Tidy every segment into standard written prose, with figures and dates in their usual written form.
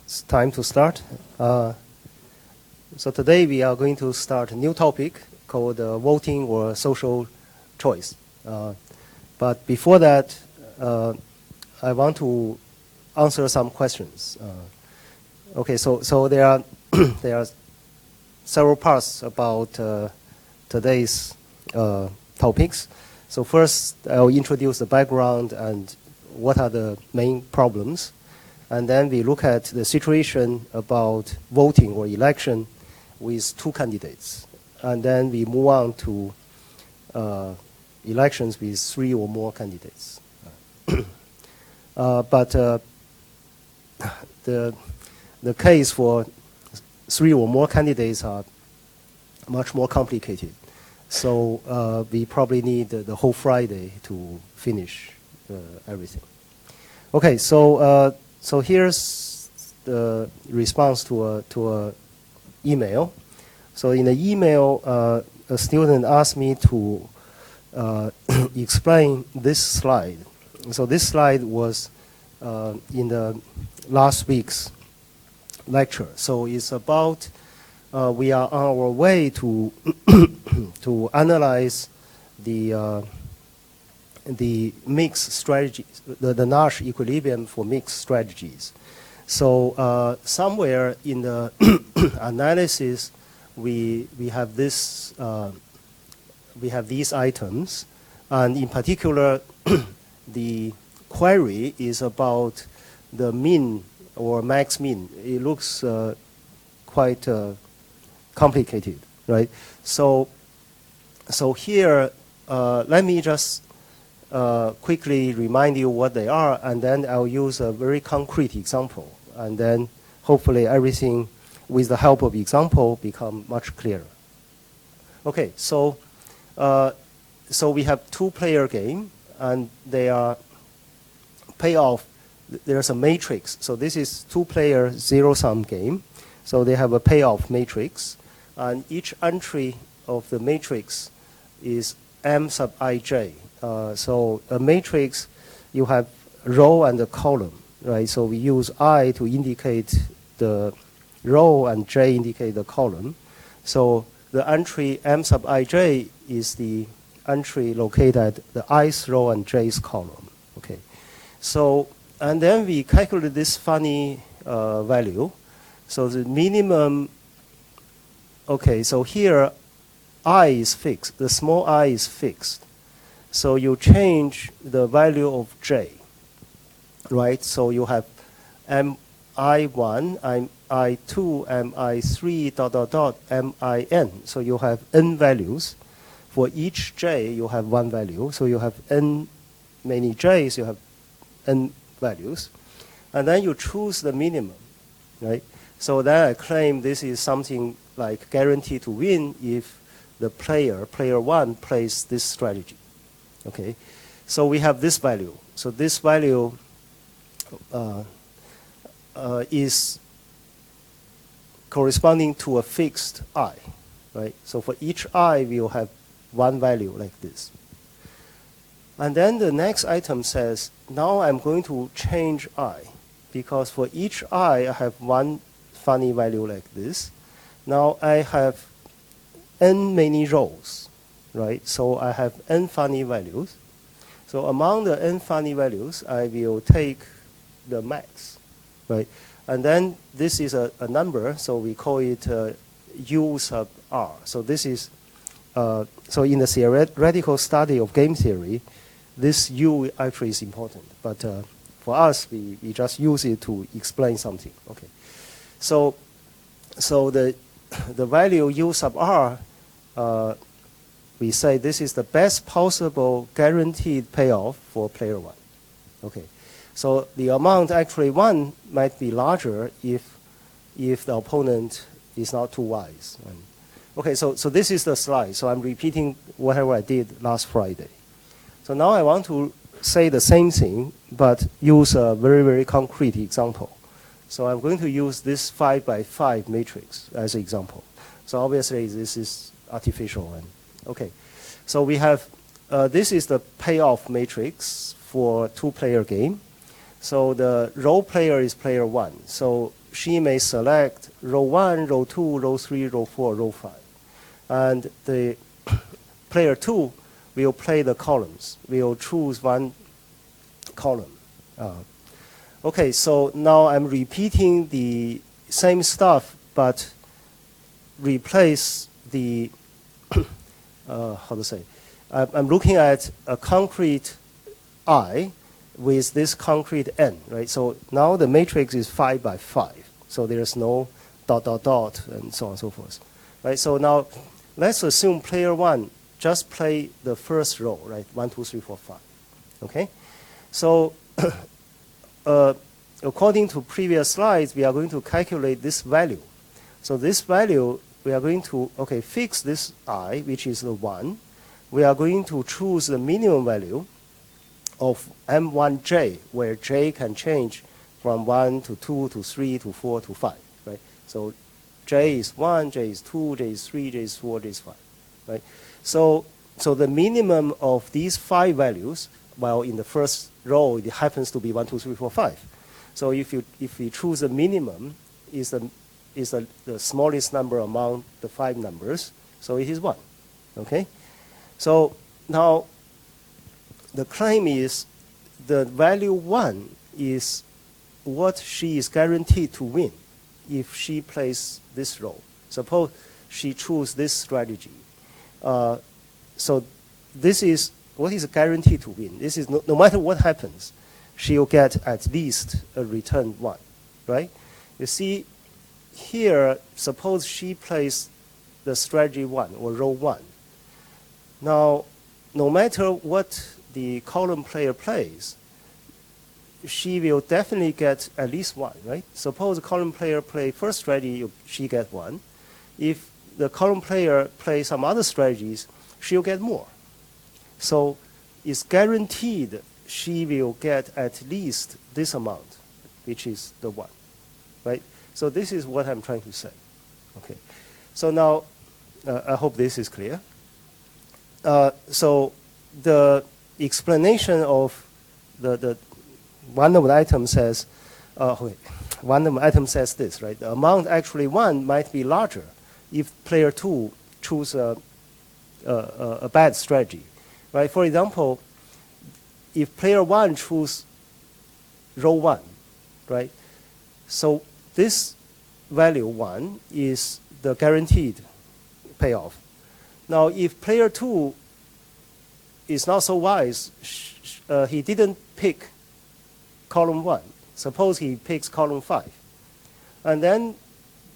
It's time to start. So today we are going to start a new topic called voting or social choice. But before that, I want to answer some questions. Okay, so there are there are several parts about today's topics. So first, I'll introduce the background and what are the main problems. And then we look at the situation about voting or election with two candidates. And then we move on to elections with three or more candidates. But the case for three or more candidates are much more complicated. So we probably need the whole Friday to finish everything. Okay, so here's the response to a email. So in the email, a student asked me to explain this slide. So this slide was in the last week's lecture. So it's about we are on our way to to analyze the mixed strategies, the Nash equilibrium for mixed strategies. So somewhere in the analysis, we have this we have these items, and in particular, the query is about the mean or max mean. It looks quite complicated, right? So here, let me just quickly remind you what they are, and then I'll use a very concrete example, and then hopefully everything with the help of example become much clearer. Okay, so we have two-player game, and they are payoff. There's a matrix. So this is two-player zero-sum game. So they have a payoff matrix, and each entry of the matrix is M sub ij. So a matrix, you have row and a column, right? So we use I to indicate the row and J indicate the column. So the entry M sub ij is the entry located at the ith row and j's column. Okay. So and then we calculate this funny value. So the minimum. Okay. So here, I is fixed. The small I is fixed. So you change the value of J, right? So you have MI1, MI2, MI3, dot, dot, dot, MIN. So you have N values. For each J, you have one value. So you have N many J's, you have N values. And then you choose the minimum, right? So then I claim this is something like guaranteed to win if the player one, plays this strategy. Okay, so we have this value. So this value is corresponding to a fixed I, right? So for each I, we will have one value like this. And then the next item says, now I'm going to change I, because for each I have one funny value like this. Now I have N many rows, right? So I have N funny values. So among the N funny values, I will take the max, right? And then this is a number, so we call it U sub R. So this is, so in the theoretical study of game theory, this U actually is important. But for us, we just use it to explain something. Okay. So the value U sub R, we say this is the best possible guaranteed payoff for player one. Okay, so the amount actually one might be larger if the opponent is not too wise. Okay, so this is the slide. So I'm repeating whatever I did last Friday. So now I want to say the same thing, but use a very, very concrete example. So I'm going to use this 5 by 5 matrix as an example. So obviously this is artificial. Okay, so we have, this is the payoff matrix for two-player game. So the role player is player one. So she may select row 1, row 2, row 3, row 4, row 5. And the player 2 will play the columns. We'll choose one column. Okay, so now I'm repeating the same stuff, but replace the, how to say, I'm looking at a concrete I with this concrete N, right? So now the matrix is 5 by 5. So there's no dot, dot, dot, and so on and so forth, right? So now let's assume player 1 just play the first row, right? 1, 2, 3, 4, 5, okay? So according to previous slides, we are going to calculate this value. So this value, we are going to, okay, fix this I, which is the 1. We are going to choose the minimum value of M1J, where J can change from 1 to 2 to 3 to 4 to 5, right? So J is 1, J is 2, J is 3, J is 4, J is 5, right? So the minimum of these 5 values, well, in the first row, it happens to be 1, 2, 3, 4, 5. So if we choose the minimum, is the smallest number among the 5 numbers, so it is 1, okay? So now the claim is the value 1 is what she is guaranteed to win if she plays this row. Suppose she chooses this strategy. So this is what is guaranteed to win. This is no matter what happens, she'll get at least a return 1, right? You see here, suppose she plays the strategy 1 or row 1. Now, no matter what the column player plays, she will definitely get at least 1, right? Suppose the column player play first strategy, she get 1. If the column player plays some other strategies, she'll get more. So it's guaranteed she will get at least this amount, which is the 1, right? So this is what I'm trying to say, okay? So now, I hope this is clear. So the explanation of the one of the items says, one of the items says this, right? The amount actually 1 might be larger if player 2 choose a bad strategy, right? For example, if player 1 choose row 1, right? So this value 1 is the guaranteed payoff. Now, if player 2 is not so wise, he didn't pick column 1. Suppose he picks column 5. And then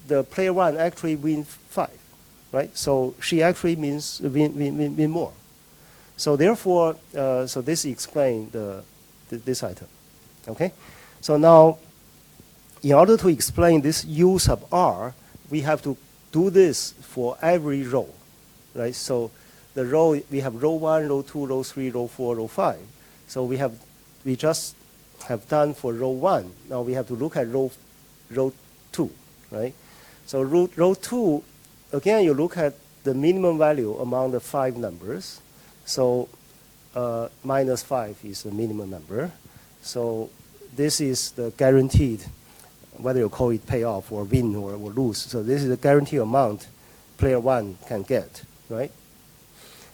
the player 1 actually wins 5, right? So she actually means win more. So therefore, so this explains this item, okay? So now, in order to explain this U sub R, we have to do this for every row, right? So the row, we have row 1, row 2, row 3, row 4, row 5. So we just have done for row 1. Now we have to look at row 2, right? So row 2, again, you look at the minimum value among the 5 numbers. So minus 5 is the minimum number. So this is the guaranteed, whether you call it payoff or win or lose. So this is the guaranteed amount player 1 can get, right?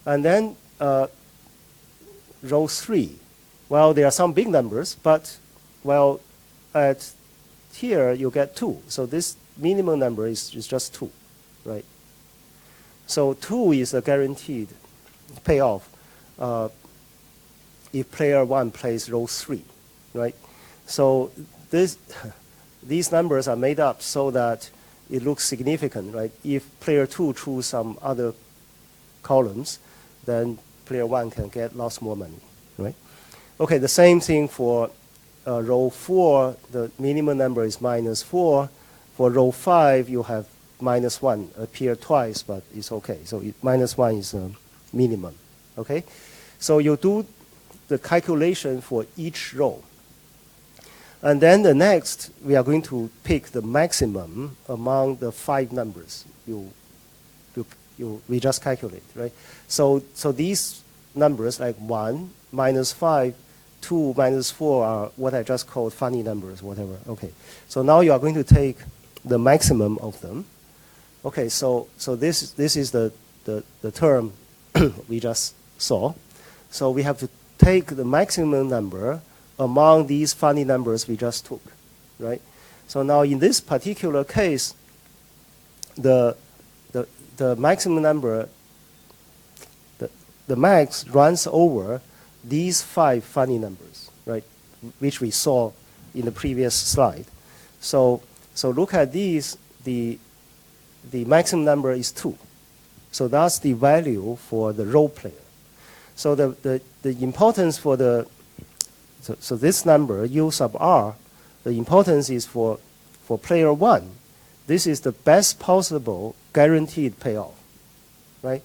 And then row 3, well, there are some big numbers, but, well, at here you get 2. So this minimum number is just 2, right? So 2 is a guaranteed payoff if player 1 plays row 3, right? So these numbers are made up so that it looks significant, right? If player 2 choose some other columns, then player 1 can get lots more money, right? Okay, the same thing for row 4, the minimum number is minus 4. For row 5, you have minus 1 appear twice, but it's okay. So minus 1 is a minimum, okay? So you do the calculation for each row. And then the next, we are going to pick the maximum among the 5 numbers we just calculate, right? So these numbers like 1, minus 5, 2 minus 4 are what I just called funny numbers, whatever. Okay, so now you are going to take the maximum of them. Okay, so this is the term we just saw. So we have to take the maximum number among these funny numbers we just took, right? So now in this particular case, the maximum number, the max runs over these 5 funny numbers, right, which we saw in the previous slide. So look at these, the maximum number is 2. So that's the value for the role player. So the importance for so this number, U sub r, the importance is for player 1. This is the best possible guaranteed payoff, right?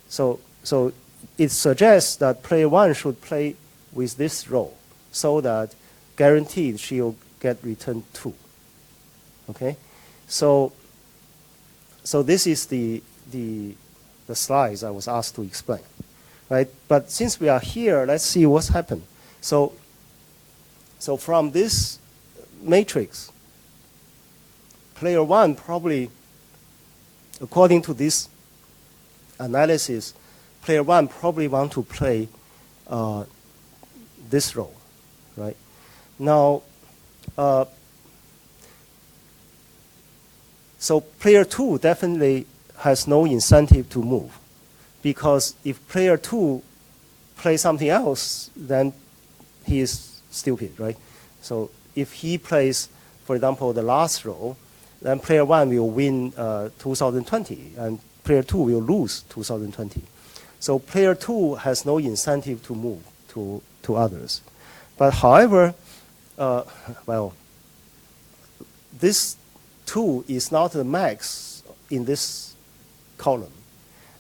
So it suggests that player 1 should play with this role so that guaranteed she'll get return 2. Okay, so this is the slides I was asked to explain, right? But since we are here, let's see what's happened. So from this matrix, player 1 probably, according to this analysis, player 1 probably want to play this role, right? Now, so player 2 definitely has no incentive to move, because if player 2 plays something else, then he is stupid, right? So if he plays, for example, the last row, then player 1 will win 2020, and player 2 will lose 2020. So player 2 has no incentive to move to others. But however, well, this 2 is not the max in this column.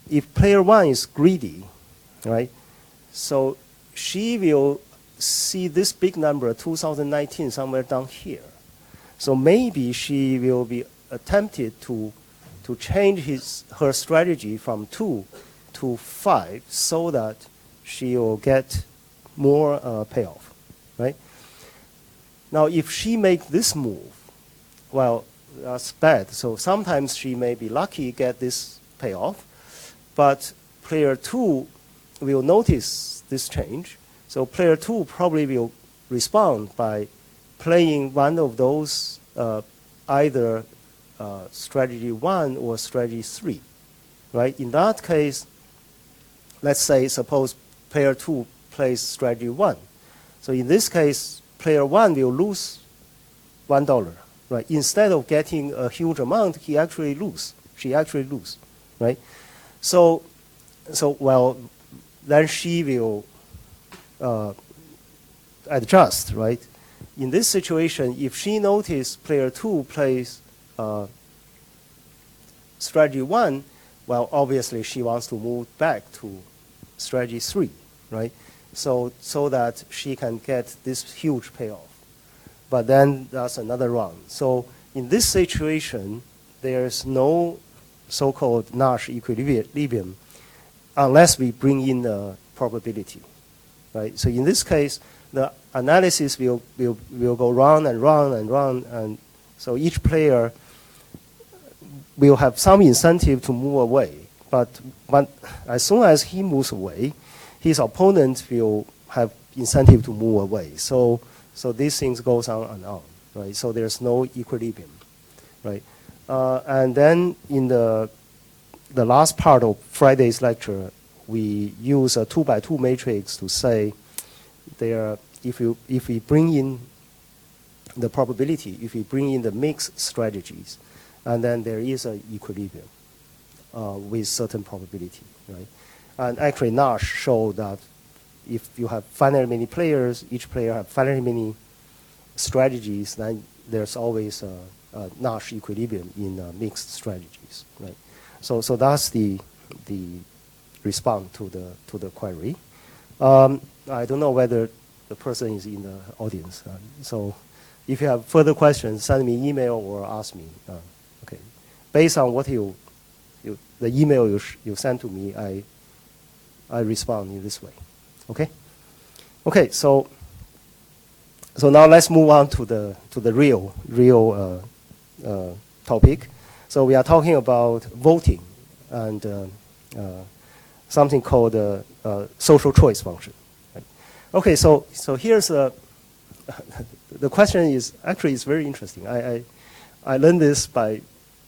If player 1 is greedy, right, so she will see this big number, 2019, somewhere down here. So maybe she will be tempted to change her strategy from 2 to 5 so that she will get more payoff, right? Now, if she makes this move, well, that's bad. So sometimes she may be lucky get this payoff, but player 2 will notice this change. So player 2 probably will respond by playing one of those either strategy 1 or strategy 3, right? In that case, let's say, suppose player 2 plays strategy 1. So in this case, player 1 will lose $1, right? Instead of getting a huge amount, she actually lose, right? So well, then she will adjust, right? In this situation, if she notices player 2 plays strategy 1, well, obviously she wants to move back to strategy 3, right? So that she can get this huge payoff. But then that's another round. So in this situation, there's no so-called Nash equilibrium unless we bring in the probability, right? So in this case, the analysis will go round and round and round, and so each player will have some incentive to move away. But as soon as he moves away, his opponent will have incentive to move away. So these things goes on and on, right? So there's no equilibrium, right? And then in the last part of Friday's lecture, we use a 2x2 matrix to say if we bring in the probability, if we bring in the mixed strategies, and then there is an equilibrium with certain probability, right? And actually Nash showed that if you have finitely many players, each player have finitely many strategies, then there's always a Nash equilibrium in mixed strategies, right? So that's the response to the query. I don't know whether the person is in the audience. So if you have further questions, send me email or ask me. Okay, based on what the email you send to me, I respond in this way. Okay. Okay. So so now let's move on to the real topic. So we are talking about voting and something called social choice function. Right? Okay, so here's the question is actually it's very interesting. I learned this by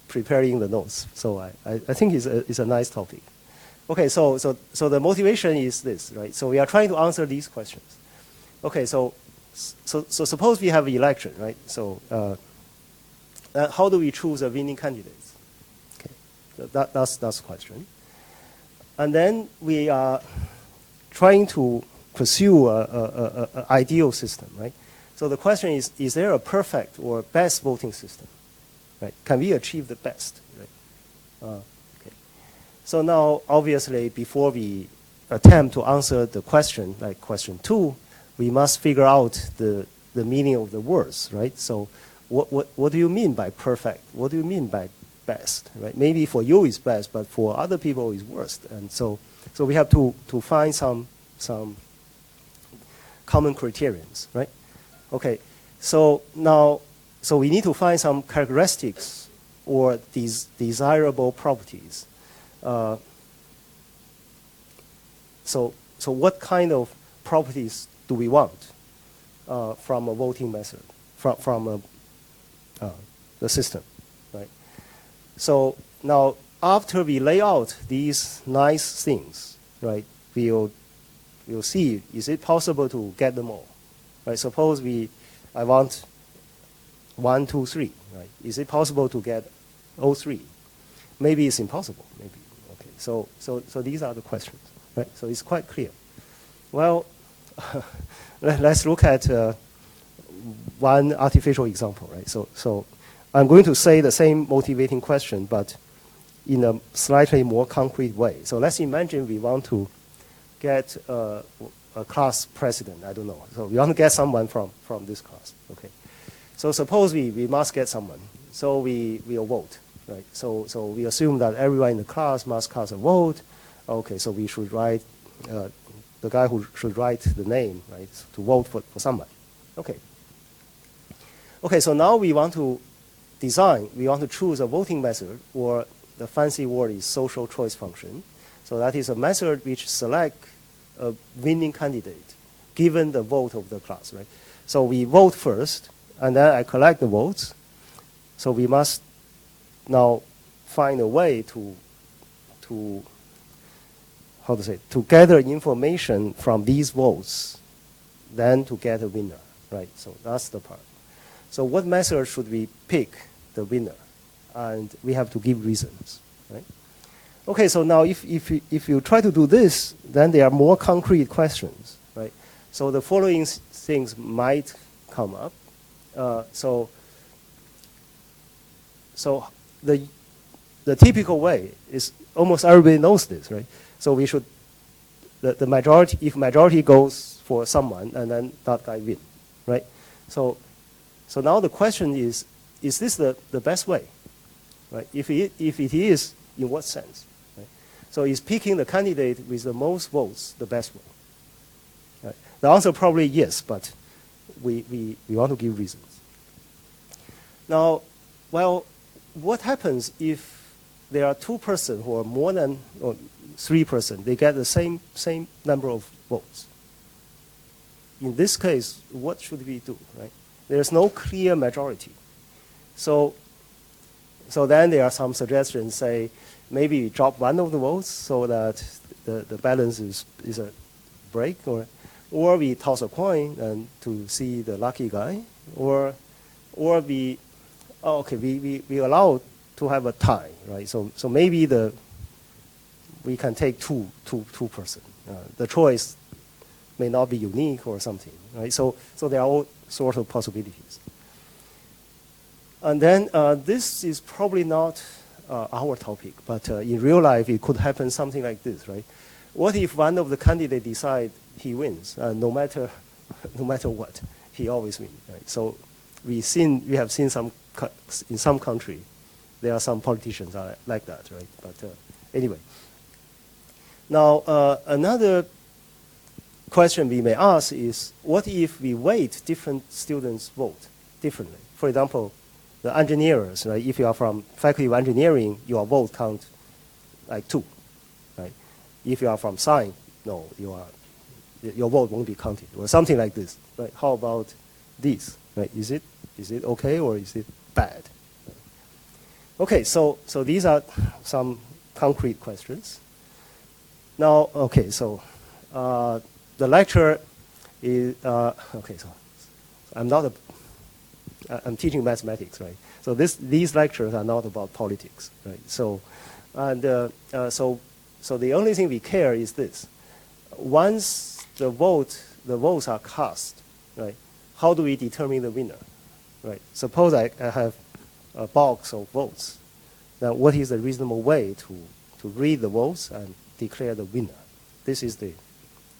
preparing the notes, so I think it's a nice topic. Okay, so the motivation is this, right? So we are trying to answer these questions. Okay, so suppose we have an election, right? So how do we choose a winning candidate? Okay, that's the question. And then we are trying to pursue an ideal system, right? So the question is there a perfect or best voting system? Right? Can we achieve the best? Right? Okay. So now, obviously, before we attempt to answer the question, like question 2, we must figure out the meaning of the words, right? So what do you mean by perfect? What do you mean by best? Right? Maybe for you it's best, but for other people it's worst. And so we have to find some common criterions, right? Okay. So now, we need to find some characteristics or these desirable properties. So what kind of properties do we want from a voting method, from the system, right? So now, after we lay out these nice things, right, we'll see, is it possible to get them all? Right? Suppose I want 1, 2, 3, right? Is it possible to get all 3? Maybe it's impossible, maybe. Okay, so these are the questions, right? So it's quite clear. Well, let's look at one artificial example, right? So I'm going to say the same motivating question, but in a slightly more concrete way. So let's imagine we want to get a class president, I don't know. So we want to get someone from this class, okay? So suppose we must get someone. So we'll vote, right? So we assume that everyone in the class must cast a vote. Okay, so we should write, the guy who should write the name, right, to vote for someone. Okay. Okay, so now we want to choose a voting method, or the fancy word is social choice function. So that is a method which selects a winning candidate given the vote of the class, right? So we vote first, and then I collect the votes. So we must now find a way to gather information from these votes, then to get a winner, right? So that's the part. So what method should we pick the winner? And we have to give reasons, right? Okay, so now if you try to do this, then there are more concrete questions, right? So the following things might come up. So the typical way is almost everybody knows this, right? So we should, the majority, if majority goes for someone, and then that guy win, right? So now the question is this the best way, right? If it is, in what sense, right? So is picking the candidate with the most votes the best way? Right? The answer probably yes, but we want to give reasons. Now, well, what happens if there are 2 persons who are more than, or 3 persons, they get the same number of votes? In this case, what should we do, right? There's no clear majority. So then there are some suggestions, say, maybe we drop one of the votes so that the balance is a break, or we toss a coin and to see the lucky guy, or we allow to have a tie, right? So maybe we can take two person. The choice may not be unique or something, right? So there are all sorts of possibilities. And then this is probably not our topic, but in real life it could happen something like this, right? What if one of the candidates decide he wins, no matter what, he always wins, right? So we have seen in some country, there are some politicians are like that, right? But anyway, now another question we may ask is, what if we weight different students' vote differently? For example, the engineers, right? If you are from faculty of engineering, your vote count like 2, right? If you are from science, no, your vote won't be counted, or something like this, right? How about this, right? Is it okay or is it bad? Okay, so these are some concrete questions. Now, okay, so the lecture is, okay, so I'm teaching mathematics, right? So these lectures are not about politics, right? So, and so the only thing we care is this. Once the votes are cast, right? How do we determine the winner, right? Suppose I have a box of votes. Now, what is a reasonable way to read the votes and declare the winner? This is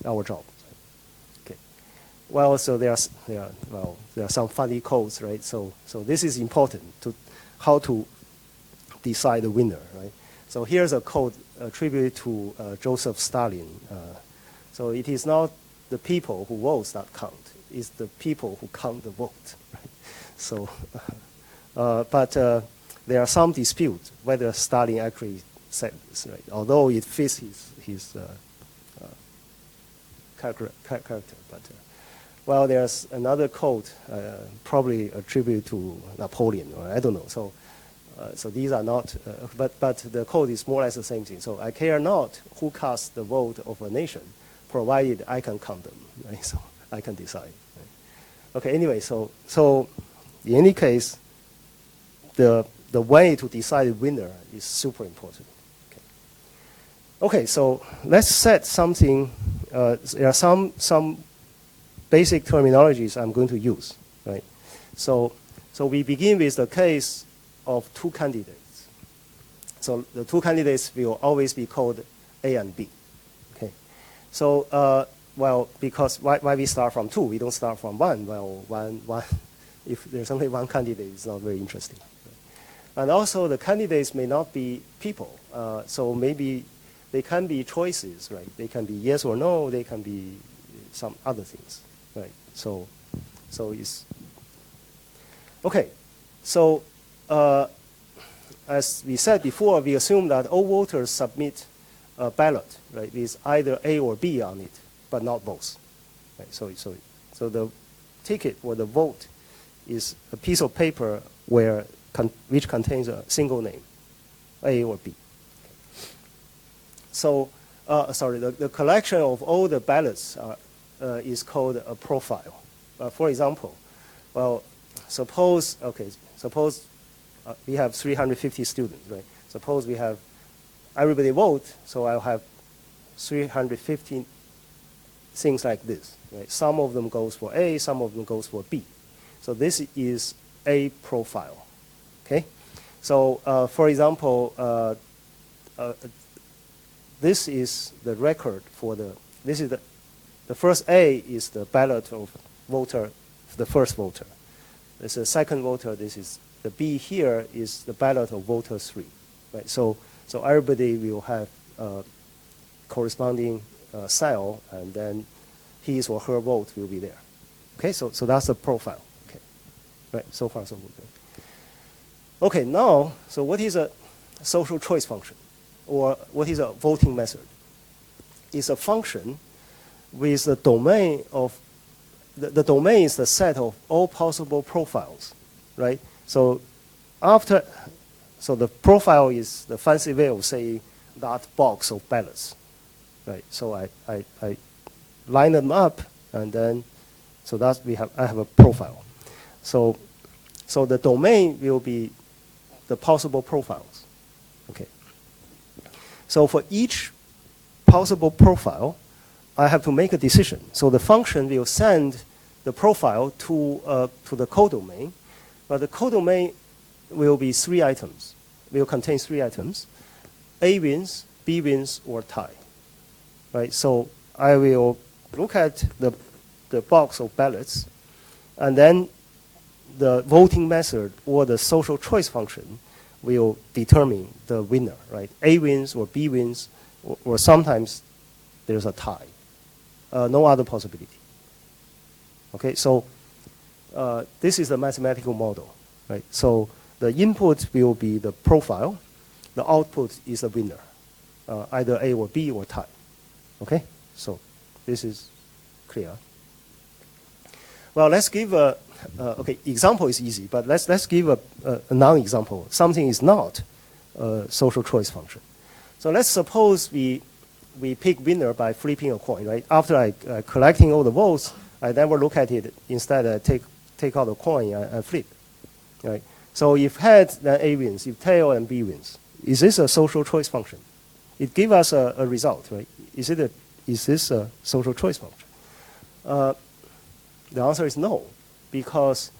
our job. Okay. Well, so there are some funny codes, right? So this is important to how to decide the winner, right? So here's a code attributed to Joseph Stalin. So it is not the people who vote that count; it's the people who count the vote, right? So, but there are some disputes whether Stalin actually said this, right? Although it fits his character, but well, there's another quote probably attributed to Napoleon, or I don't know. So these are not, but the code is more or less the same thing. So I care not who casts the vote of a nation, provided I can count them, right? So I can decide. Right? Okay. Anyway, so in any case, the way to decide the winner is super important. Okay, so let's set something. There are some basic terminologies I'm going to use, right? So we begin with the case of 2 candidates. So the 2 candidates will always be called A and B. Okay. So well, because why we start from 2? We don't start from 1. Well, one. If there's only 1 candidate, it's not very interesting. And also, the candidates may not be people. So maybe they can be choices, right? They can be yes or no. They can be some other things, right? So it's okay. So as we said before, we assume that all voters submit a ballot, right, with either A or B on it, but not both. Right? So the ticket or the vote is a piece of paper which contains a single name, A or B. So, sorry, the collection of all the ballots is called a profile. For example, well, suppose we have 350 students, right? Suppose we have everybody vote, so I'll have 350 things like this, right? Some of them goes for A, some of them goes for B. So this is a profile, okay? So, for example, this is the record for the first A is the ballot of voter, the first voter. There's a second voter, this is the B here is the ballot of voter 3, right? So everybody will have a corresponding cell, and then his or her vote will be there. Okay, so that's the profile. Okay, right, so far so good. Okay, now, so what is a social choice function? Or what is a voting method? It's a function with the domain of, the domain is the set of all possible profiles, right? So the profile is the fancy way of saying that box of ballots, right? So I line them up, and then, so that's, I have a profile. So the domain will be the possible profiles, okay? So for each possible profile, I have to make a decision. So the function will send the profile to the codomain, but the codomain will be 3 items. Will contain 3 items: A wins, B wins, or tie. Right. So I will look at the box of ballots, and then the voting method or the social choice function will determine the winner, right? A wins or B wins, or sometimes there's a tie. no other possibility. Okay, so this is a mathematical model, right? So the input will be the profile, the output is the winner, either A or B or tie. Okay, so this is clear. Well, let's give a okay. Example is easy, but let's give a non-example. Something is not a social choice function. So let's suppose we pick winner by flipping a coin, right? After I collecting all the votes, I never look at it. Instead, I take out the coin and flip, right? So if head, then A wins. If tail, then B wins. Is this a social choice function? It gives us a result, right? Is this a social choice function? The answer is no, because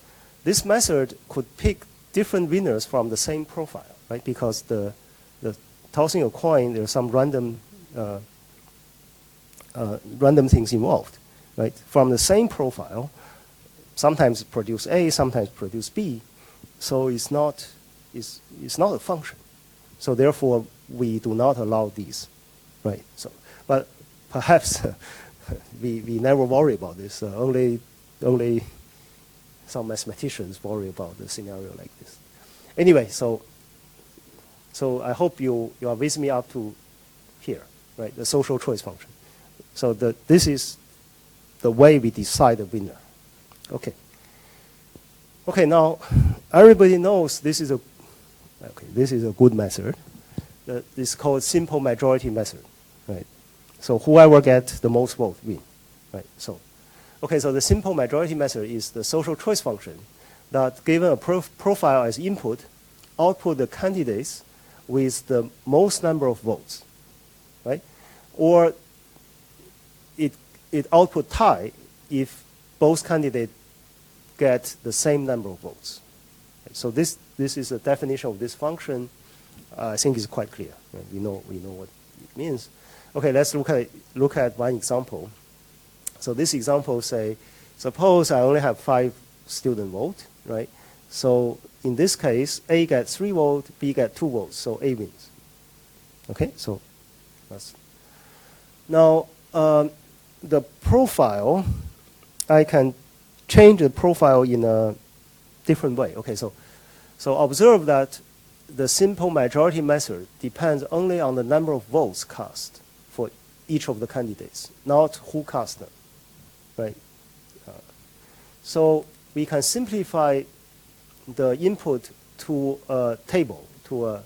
this method could pick different winners from the same profile, right? Because the tossing a coin, there's some random things involved, right? From the same profile, sometimes produce A, sometimes produce B, so it's not a function. So therefore, we do not allow these, right? So, but perhaps we never worry about this. Only some mathematicians worry about the scenario like this. Anyway, so I hope you are with me up to here, right? The social choice function. So this is the way we decide the winner. Okay. Okay, now everybody knows this is a good method. It's called simple majority method, right? So whoever gets the most vote win, right? So, okay, so the simple majority method is the social choice function that given a profile as input, output the candidates with the most number of votes, right? Or it output tie if both candidates get the same number of votes. So this is the definition of this function. I think it's quite clear. Right? We know what it means. Okay, let's look at one example. So this example suppose I only have 5 student vote, right? So in this case, A gets 3 votes, B gets 2 votes, so A wins. Okay, so that's now the profile. I can change the profile in a different way. Okay, so observe that the simple majority method depends only on the number of votes cast for each of the candidates, not who cast them, right? So we can simplify the input to a table, to a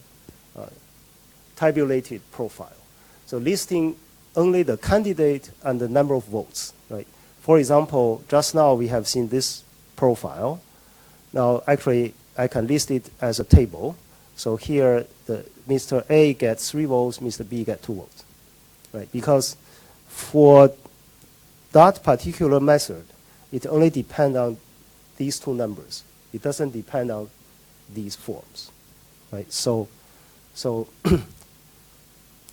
tabulated profile. So listing only the candidate and the number of votes, right? For example, just now we have seen this profile. Now, actually, I can list it as a table. So here, Mr. A gets 3 votes, Mr. B gets 2 votes, right? Because for that particular method, it only depends on these 2 numbers. It doesn't depend on these forms, right? So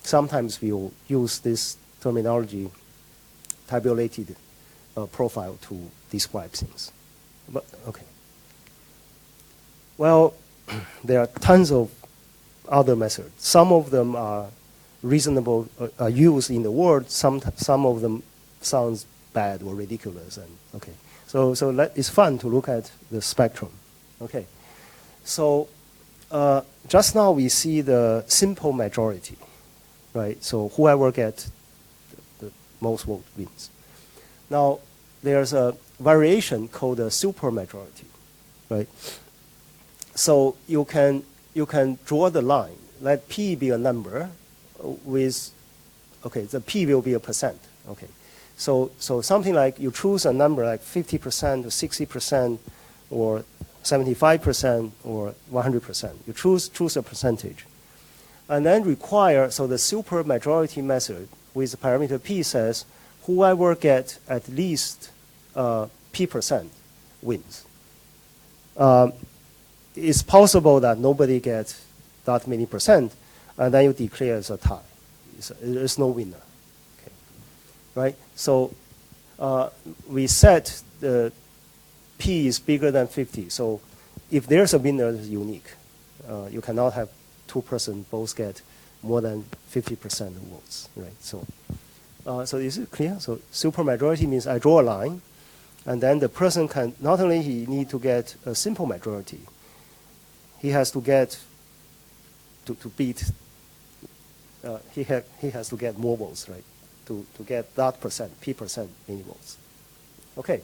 sometimes we will use this terminology, tabulated profile, to describe things. But okay. Well, there are tons of other methods. Some of them are reasonable, are used in the world. Some of them sounds bad or ridiculous. And okay, so it's fun to look at the spectrum. Okay, so just now we see the simple majority, right? So whoever gets the most vote wins. Now there's a variation called a supermajority, right? So you can draw the line. Let P be a number with, okay, the P will be a percent. Okay, so something like you choose a number like 50% or 60% or 75% or 100%. You choose a percentage, and then require, so the supermajority method with the parameter P says whoever gets at least P% wins. It's possible that nobody gets that many percent, and then you declare as a tie. There's no winner. Okay. Right? So we set the P is bigger than 50. So if there's a winner, it's unique. You cannot have 2 persons both get more than 50% of votes. Right? So So is it clear? So supermajority means I draw a line, and then the person can, not only he need to get a simple majority, he has to get, to beat, he has to get more votes, right? To get that percent, P% many votes. Okay.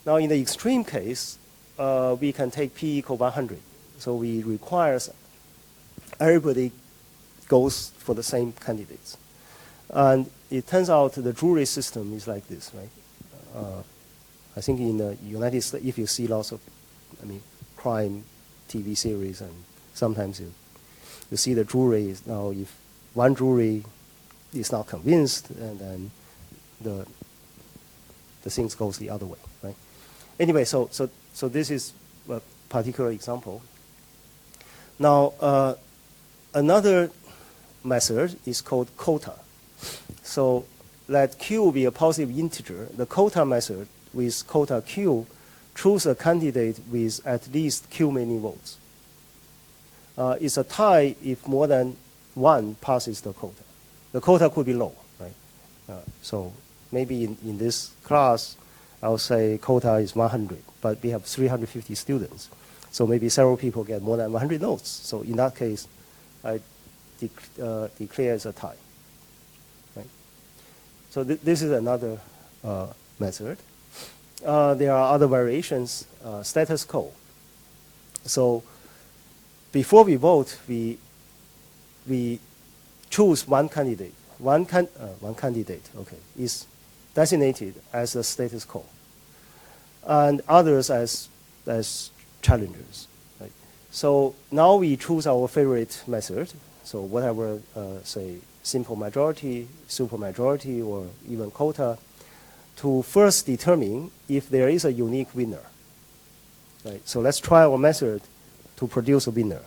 Now in the extreme case, we can take P equal 100. So we require everybody goes for the same candidates. And it turns out the jury system is like this, right? I think in the United States, if you see lots of, crime TV series, and sometimes you see the jury is now, if one jury is not convinced, and then the things goes the other way, right? Anyway, so this is a particular example. Now, another method is called quota. So let Q be a positive integer. The quota method with quota Q choose a candidate with at least Q many votes. It's a tie if more than one passes the quota. The quota could be low, right? So maybe in this class, I'll say quota is 100, but we have 350 students. So maybe several people get more than 100 votes. So in that case, I declare as a tie. Right? So this is another method. There are other variations, status quo. So before we vote, we choose one candidate. One candidate, okay, is designated as a status quo, and others as challengers. Right? So now we choose our favorite method. So whatever, say, simple majority, supermajority, or even quota, to first determine if there is a unique winner. Right? So let's try our method to produce a winner.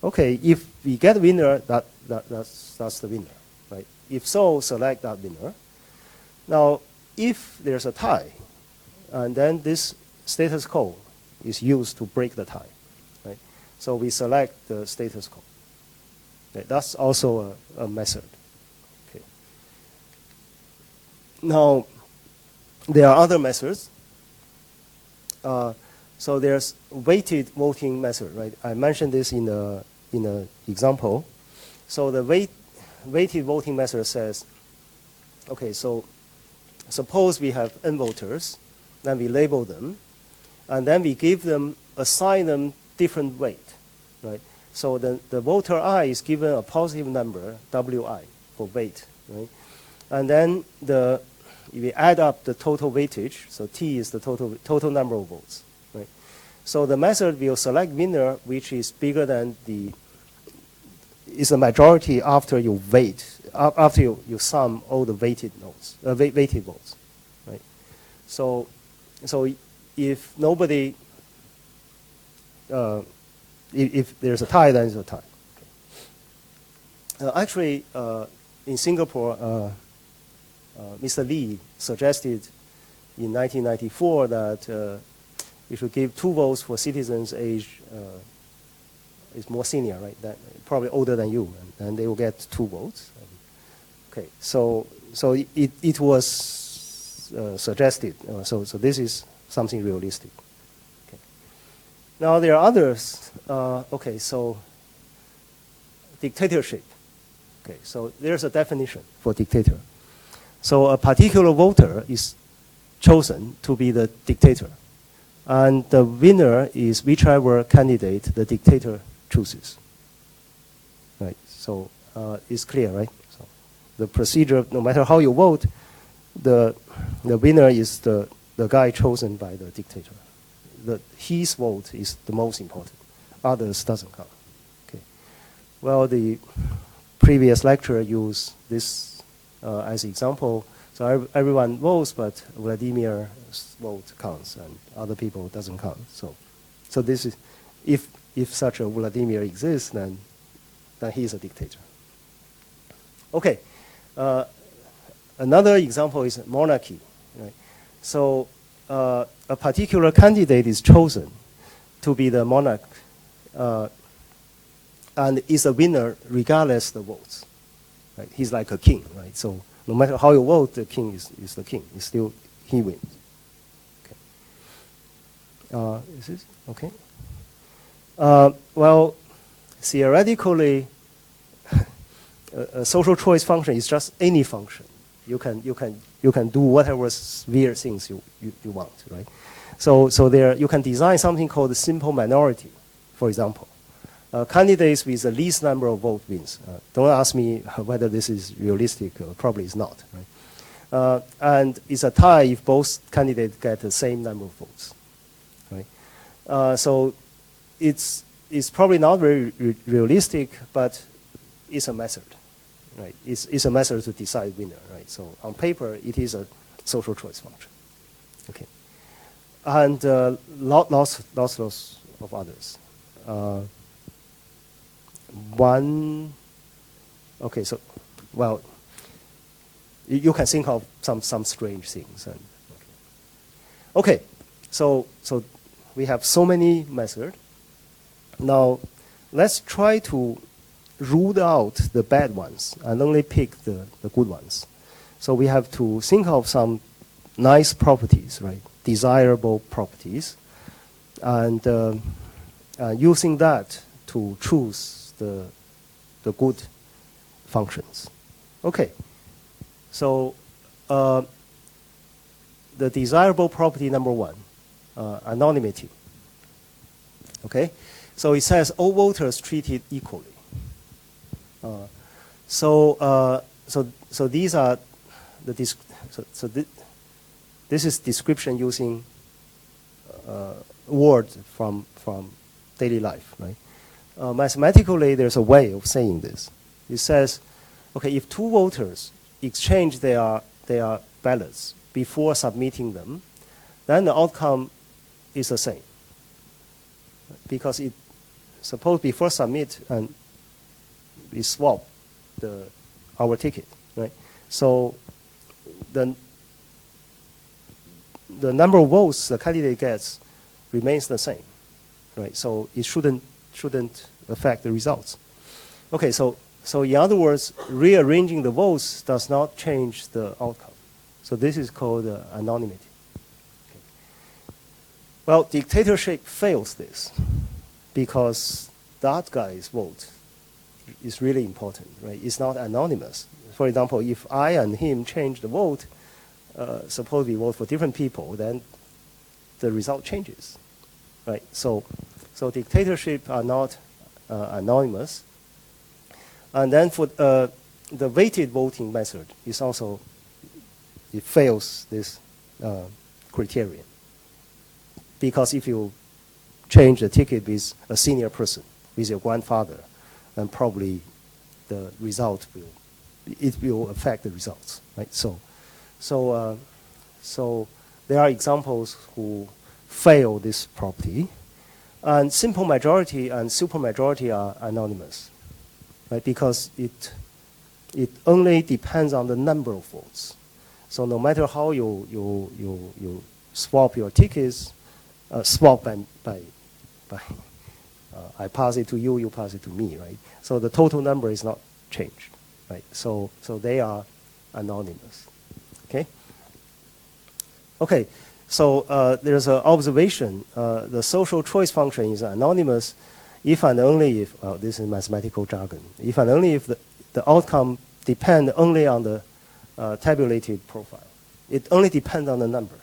Okay, if we get a winner, that's the winner. Right? If so, select that winner. Now, if there's a tie, and then this status quo is used to break the tie. Right? So we select the status quo. Okay, that's also a method. Okay. Now, there are other methods. So there's weighted voting method, right? I mentioned this in the example. So the weighted voting method says, okay, so suppose we have n voters, then we label them, and then we assign them different weight, right? So the voter I is given a positive number, Wi, for weight, right? And then we add up the total weightage, so T is the total number of votes, right? So the method will select winner which is bigger than is a majority after you weight, after you sum all the weighted votes, right? So if nobody, if there's a tie, then it's a tie. Okay. Actually, in Singapore, Mr. Lee suggested in 1994 that you should give 2 votes for citizens age is more senior, right? That probably older than you, and they will get 2 votes. Okay, so it was suggested. So this is something realistic. Okay. Now there are others. Okay, so dictatorship. Okay, so there's a definition for dictator. So a particular voter is chosen to be the dictator, and the winner is whichever candidate the dictator chooses. Right. So it's clear, right? So the procedure, no matter how you vote, the winner is the guy chosen by the dictator. His vote is the most important. Others doesn't count. Okay. Well, the previous lecture used this as example. So everyone votes, but Vladimir's vote counts, and other people doesn't count. So this is, if such a Vladimir exists, then he's a dictator. Okay. Another example is monarchy. Right? So a particular candidate is chosen to be the monarch, and is a winner regardless of the votes. Right? He's like a king, right? So No matter how you vote, the king is the king. It's still, he wins. Okay. Is this okay? Well, theoretically, a social choice function is just any function. You can do whatever weird things you want, right? So there you can design something called a simple minority, for example. Candidates with the least number of votes wins. Don't ask me whether this is realistic. Probably it's not, right? And it's a tie if both candidates get the same number of votes, right? So it's probably not very realistic, but it's a method, right? It's a method to decide winner, right? So on paper, it is a social choice function, okay? And lots of others. One, okay, so, well, you can think of some strange things. And, okay, so we have so many methods. Now, let's try to rule out the bad ones and only pick the good ones. So we have to think of some nice properties, right? Desirable properties, and using that to choose the good functions. Okay, so the desirable property number one, anonymity. Okay, so it says all voters treated equally. So these are the this is description using words from daily life, right? Mathematically, there's a way of saying this. It says, okay, if two voters exchange their ballots before submitting them, then the outcome is the same. Because suppose before submit and we swap our ticket, right? So the number of votes the candidate gets remains the same, right? So it shouldn't affect the results. Okay, so in other words, rearranging the votes does not change the outcome. So this is called anonymity. Okay. Well, dictatorship fails this because that guy's vote is really important, right? It's not anonymous. For example, if I and him change the vote, suppose we vote for different people, then the result changes, right? So dictatorship are not anonymous. And then for the weighted voting method is also, it fails this criterion. Because if you change the ticket with a senior person, with your grandfather, then probably the result will affect the results, right? So there are examples who fail this property. And simple majority and supermajority are anonymous, right? Because it only depends on the number of votes. So no matter how you swap your tickets, swap by I pass it to you, you pass it to me, right? So the total number is not changed, right? So they are anonymous, okay? Okay. So there's an observation. The social choice function is anonymous if and only if, this is mathematical jargon, if and only if the outcome depends only on the tabulated profile. It only depends on the number,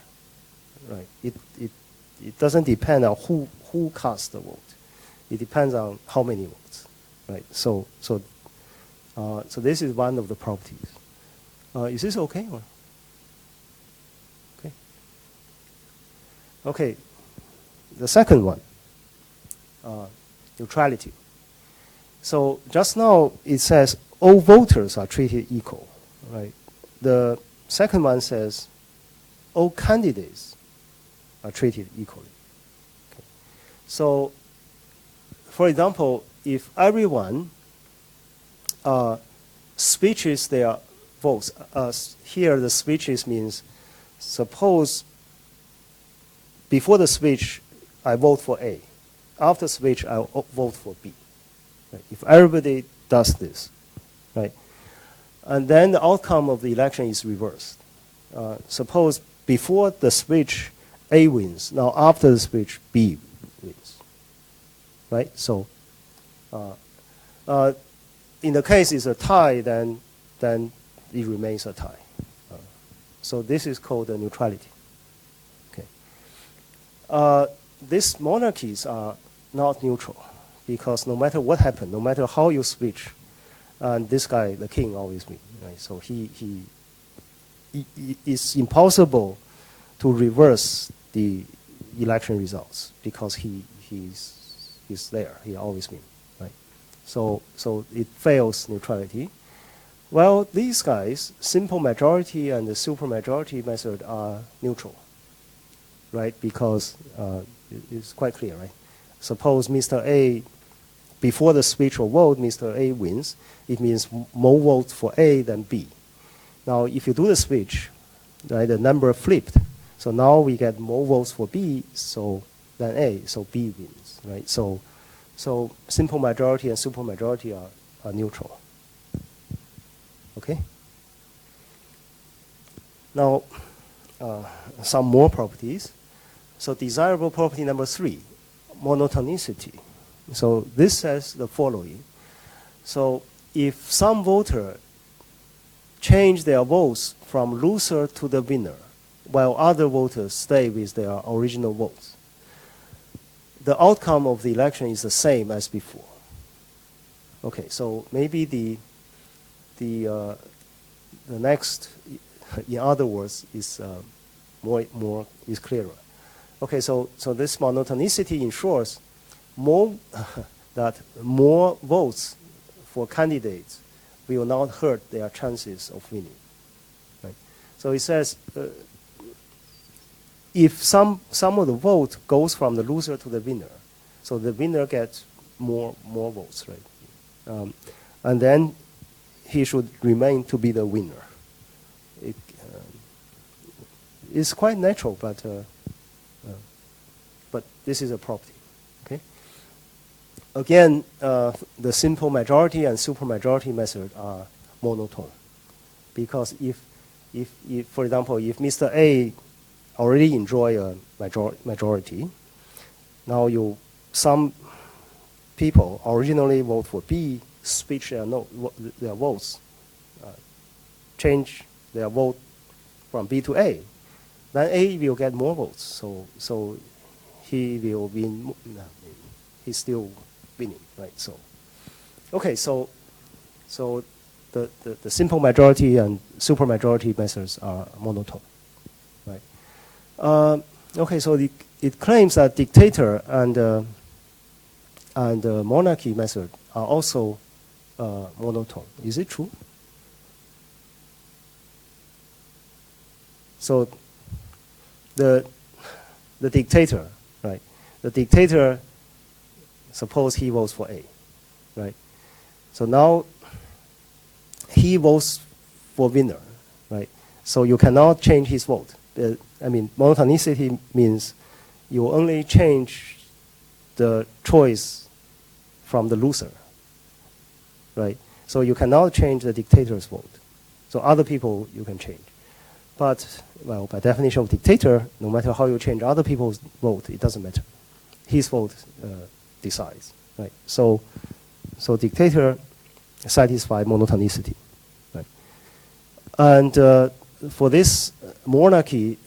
right? It doesn't depend on who cast the vote. It depends on how many votes, right? So this is one of the properties. Is this okay? Or? Okay, the second one, neutrality. So just now it says all voters are treated equal, right? The second one says all candidates are treated equally. Okay. So, for example, if everyone switches their votes, here the switches means suppose before the switch, I vote for A. After switch, I vote for B. Right? If everybody does this, right? And then the outcome of the election is reversed. Suppose before the switch, A wins. Now after the switch, B wins. Right? So in the case it's a tie, then it remains a tie. So this is called a neutrality. Okay. These monarchies are not neutral because no matter what happened, no matter how you switch, and this guy, the king, always wins. Right? So it's impossible to reverse the election results because he's there. He always wins. Right? So it fails neutrality. Well, these guys, simple majority and the supermajority method are neutral, right? Because it's quite clear, right? Suppose Mr. A, before the switch of vote, Mr. A wins. It means more votes for A than B. Now, if you do the switch, right, the number flipped. So now we get more votes for B than A, so B wins, right? So simple majority and supermajority are neutral. Okay. Now, some more properties. So desirable property number 3, monotonicity. So this says the following. So if some voter change their votes from loser to the winner, while other voters stay with their original votes, the outcome of the election is the same as before. Okay, so maybe the next, in other words, is more is clearer. Okay, so this monotonicity ensures that more votes for candidates will not hurt their chances of winning. Right? So it says if some of the vote goes from the loser to the winner, so the winner gets more votes, right? And then he should remain to be the winner. It's quite natural, but this is a property. Okay. Again, the simple majority and supermajority method are monotone, because if for example, if Mr. A already enjoy a majority, now some people originally vote for B, switch their votes, change their vote from B to A, then A will get more votes. So he will win. He's still winning, right? So, okay. So the simple majority and supermajority methods are monotone, right? Okay. So it claims that dictator and monarchy method are also monotone. Is it true? So the dictator, right? The dictator, suppose he votes for A, right? So now he votes for winner, right? So you cannot change his vote. Monotonicity means you only change the choice from the loser, right? So you cannot change the dictator's vote. So other people you can change. But, well, by definition of dictator, no matter how you change other people's vote, it doesn't matter. His vote decides, right? So dictator satisfies monotonicity, right? And for this monarchy,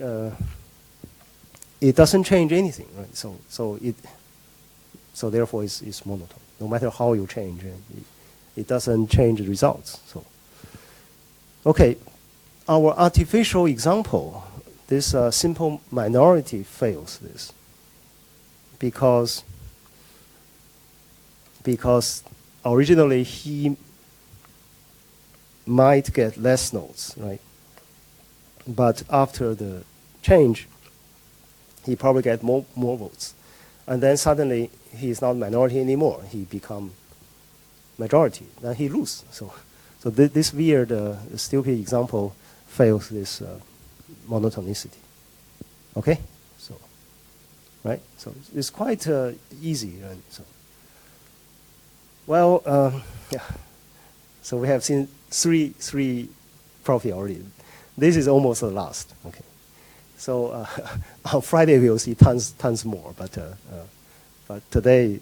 it doesn't change anything, right? So therefore it's monotone. No matter how you change, it doesn't change the results. So, okay. Our artificial example, this simple minority fails this because originally he might get less votes, right? But after the change, he probably get more votes. And then suddenly he is not minority anymore. He become majority. Then he lose. So this weird, stupid example fails this monotonicity. Okay, so right, so it's quite easy. So well, yeah. So we have seen three property already. This is almost the last. Okay, so on Friday we'll see tons more, but today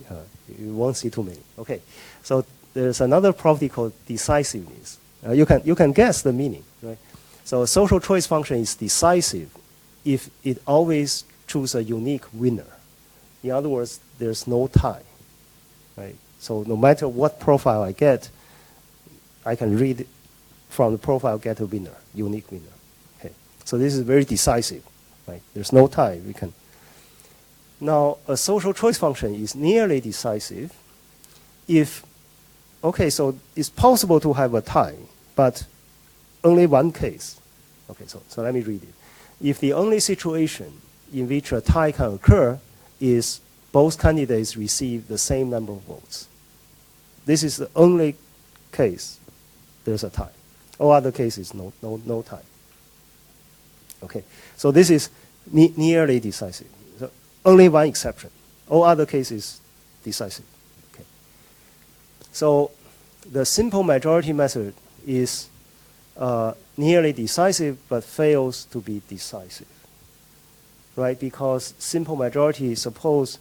you won't see too many. Okay, so there's another property called decisiveness. You can guess the meaning, right? So a social choice function is decisive if it always chooses a unique winner. In other words, there's no tie, right? So no matter what profile I get, I can read from the profile get a winner, unique winner. Okay, so this is very decisive, right? There's no tie. We can. Now a social choice function is nearly decisive if, okay, so it's possible to have a tie, but only one case. Okay, so let me read it. If the only situation in which a tie can occur is both candidates receive the same number of votes. This is the only case there's a tie. All other cases, no tie. Okay, so this is nearly decisive. So only one exception. All other cases decisive. Okay. So the simple majority method is nearly decisive but fails to be decisive, right? Because simple majority, suppose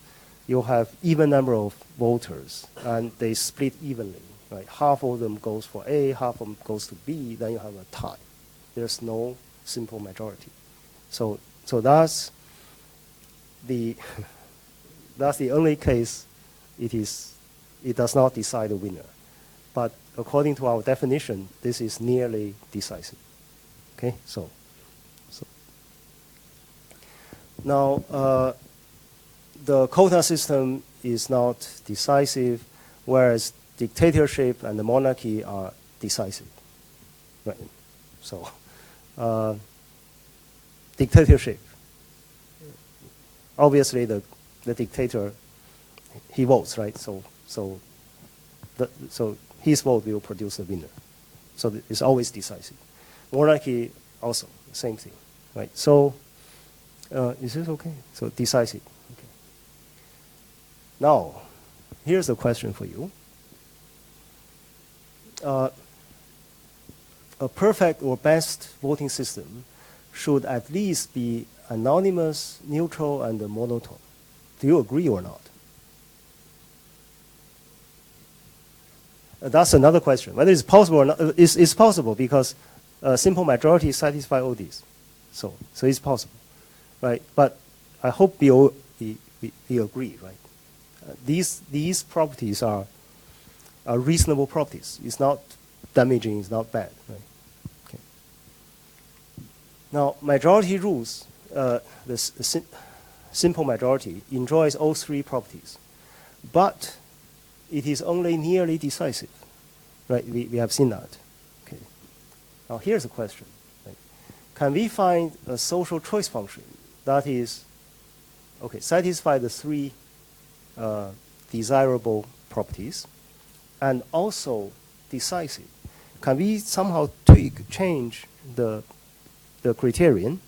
you have even number of voters and they split evenly, right? Half of them goes for A, half of them goes to B, then you have a tie. There's no simple majority. So that's the that's the only case it does not decide the winner. But according to our definition, this is nearly decisive. Okay, so now the quota system is not decisive, whereas dictatorship and the monarchy are decisive. Right. So dictatorship. Obviously, the dictator, he votes, right? So his vote will produce a winner. So it's always decisive. Monarchy also, same thing, right? So is this okay? So decisive. Okay. Now, here's a question for you. A perfect or best voting system should at least be anonymous, neutral, and monotone. Do you agree or not? That's another question. Whether it's possible or not, it's possible because simple majority satisfy all these. So it's possible, right? But I hope we agree, right? These properties are reasonable properties. It's not damaging, it's not bad, right? Okay. Now, majority rules, the simple majority enjoys all three properties, but it is only nearly decisive, right? We have seen that. Okay. Now here's a question. Right? Can we find a social choice function that is, okay, satisfy the three desirable properties and also decisive? Can we somehow change the criterion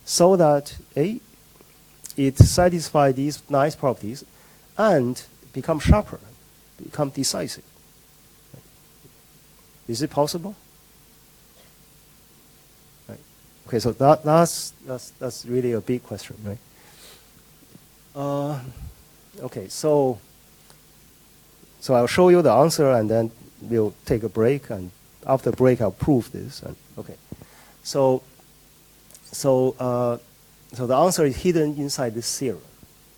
so that it satisfies these nice properties and become sharper, become decisive? Is it possible? Right. Okay, so that's really a big question, right? Okay, so I'll show you the answer and then we'll take a break, and after break I'll prove this. And okay, so the answer is hidden inside this theorem,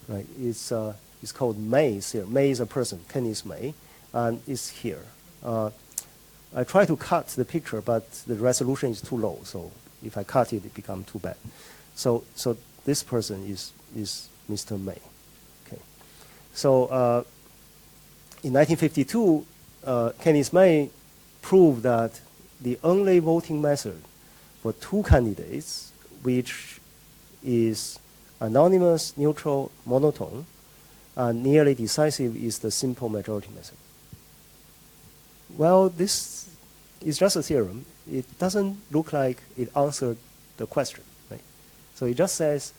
right? It's called May's theorem. May is a person, Kenneth May, and it's here. I try to cut the picture, but the resolution is too low. So if I cut it, it becomes too bad. So this person is Mr. May. Okay. So in 1952, Kenneth May proved that the only voting method for two candidates, which is anonymous, neutral, monotone, and nearly decisive, is the simple majority method. Well, this is just a theorem. It doesn't look like it answered the question, right? So it just says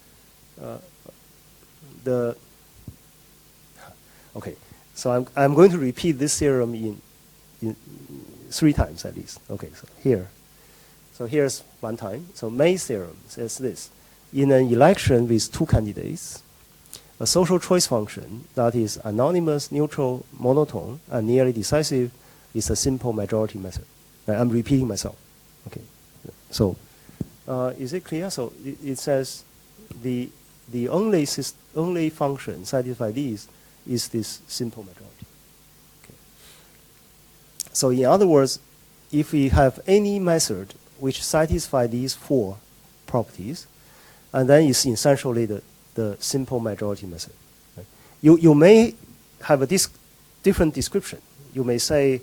okay. So I'm going to repeat this theorem 3 times at least. Okay, so here. So here's 1 time. So May's theorem says this. In an election with 2 candidates, a social choice function that is anonymous, neutral, monotone, and nearly decisive is a simple majority method. I'm repeating myself. Okay. So is it clear? So it says the only function satisfy these is this simple majority. Okay. So in other words, if we have any method which satisfy these 4 properties, and then it's essentially the simple majority method. Right? You may have a different description. You may say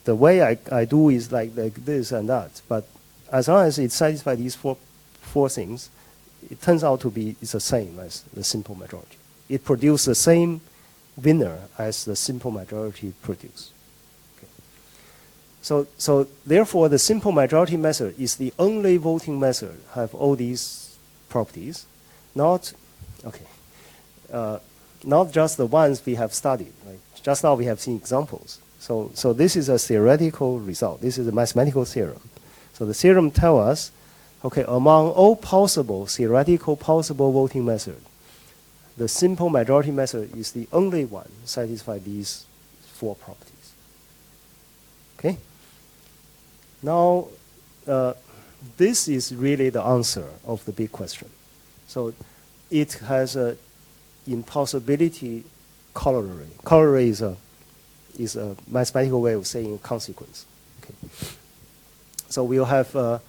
the way I do is like this and that, but as long as it satisfies these four things, it turns out to be it's the same as the simple majority. It produces the same winner as the simple majority produce. Okay. So therefore, the simple majority method is the only voting method have all these properties, not just the ones we have studied. Right? Just now we have seen examples. So this is a theoretical result. This is a mathematical theorem. So the theorem tells us, okay, among all possible theoretical possible voting methods, the simple majority method is the only one satisfy these 4 properties. Okay. Now, this is really the answer of the big question. So it has a impossibility corollary. Corollary is a mathematical way of saying consequence. Okay. So we'll have a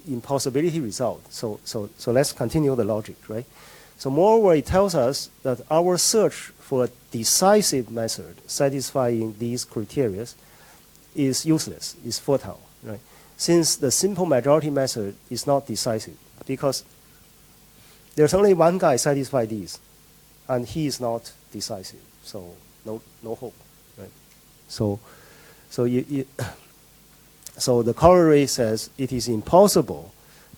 impossibility result. So let's continue the logic, right? So moreover, it tells us that our search for a decisive method satisfying these criteria is useless, is futile, right? Since the simple majority method is not decisive, because there's only one guy satisfy these, and he is not decisive, so no hope, right? So the corollary says it is impossible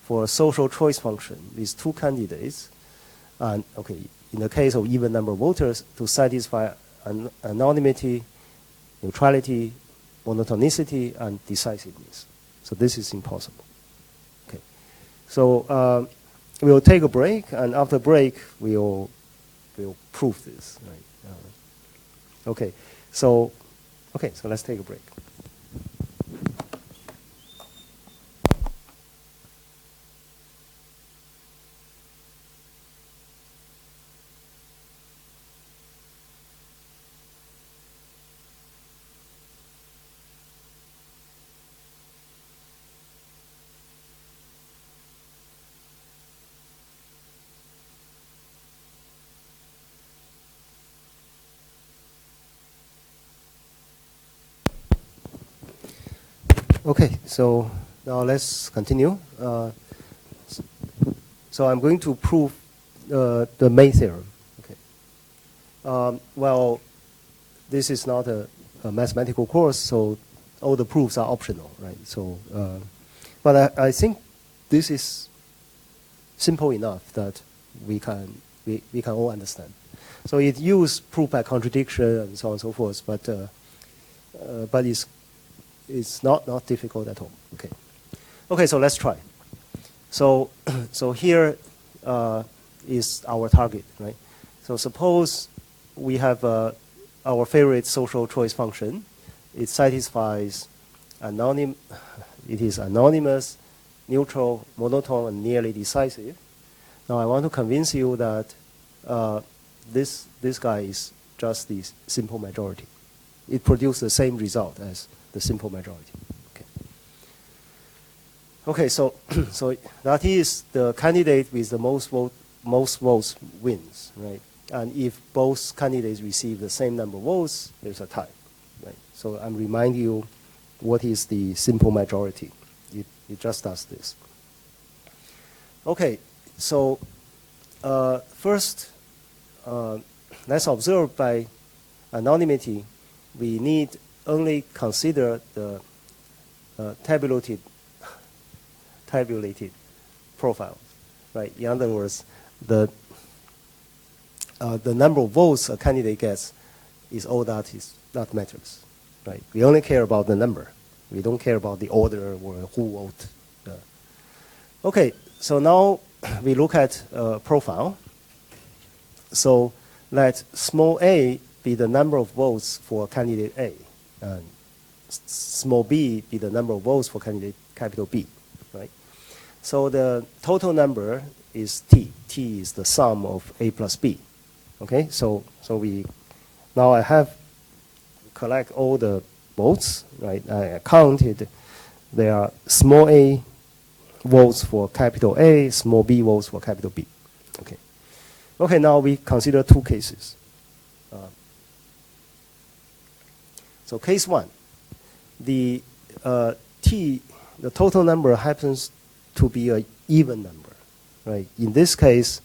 for a social choice function with 2 candidates, and okay, in the case of even number of voters, to satisfy anonymity, neutrality, monotonicity, and decisiveness. So this is impossible. Okay, so we'll take a break, and after break we'll prove this. Right? Okay, so let's take a break. Okay, so now let's continue. So I'm going to prove the May theorem. Okay. Well, this is not a mathematical course, so all the proofs are optional, right? So, but I think this is simple enough that we can all understand. So it uses proof by contradiction and so on and so forth, but it's not difficult at all. Okay. Okay, so let's try. So here is our target, right? So suppose we have our favorite social choice function. It satisfies it is anonymous, neutral, monotone, and nearly decisive. Now I want to convince you that this guy is just the simple majority. It produces the same result as the simple majority. Okay. Okay, so that is the candidate with the most votes wins, right? And if both candidates receive the same number of votes, there's a tie, right? So I'm reminding you what is the simple majority. It just does this. Okay, so first, let's observe by anonymity, we need only consider the tabulated profiles, right? In other words, the number of votes a candidate gets is all that matters. right? We only care about the number. We don't care about the order or who vote. Okay, so now we look at profile. So let small a be the number of votes for candidate A, and small b be the number of votes for candidate capital B, right? So the total number is t. T is the sum of a plus b. Okay, so we now I have collect all the votes, right? I counted there are small a votes for capital A, small b votes for capital B. Okay. Okay, now we consider two cases. So case one, the the total number happens to be an even number, right? In this case,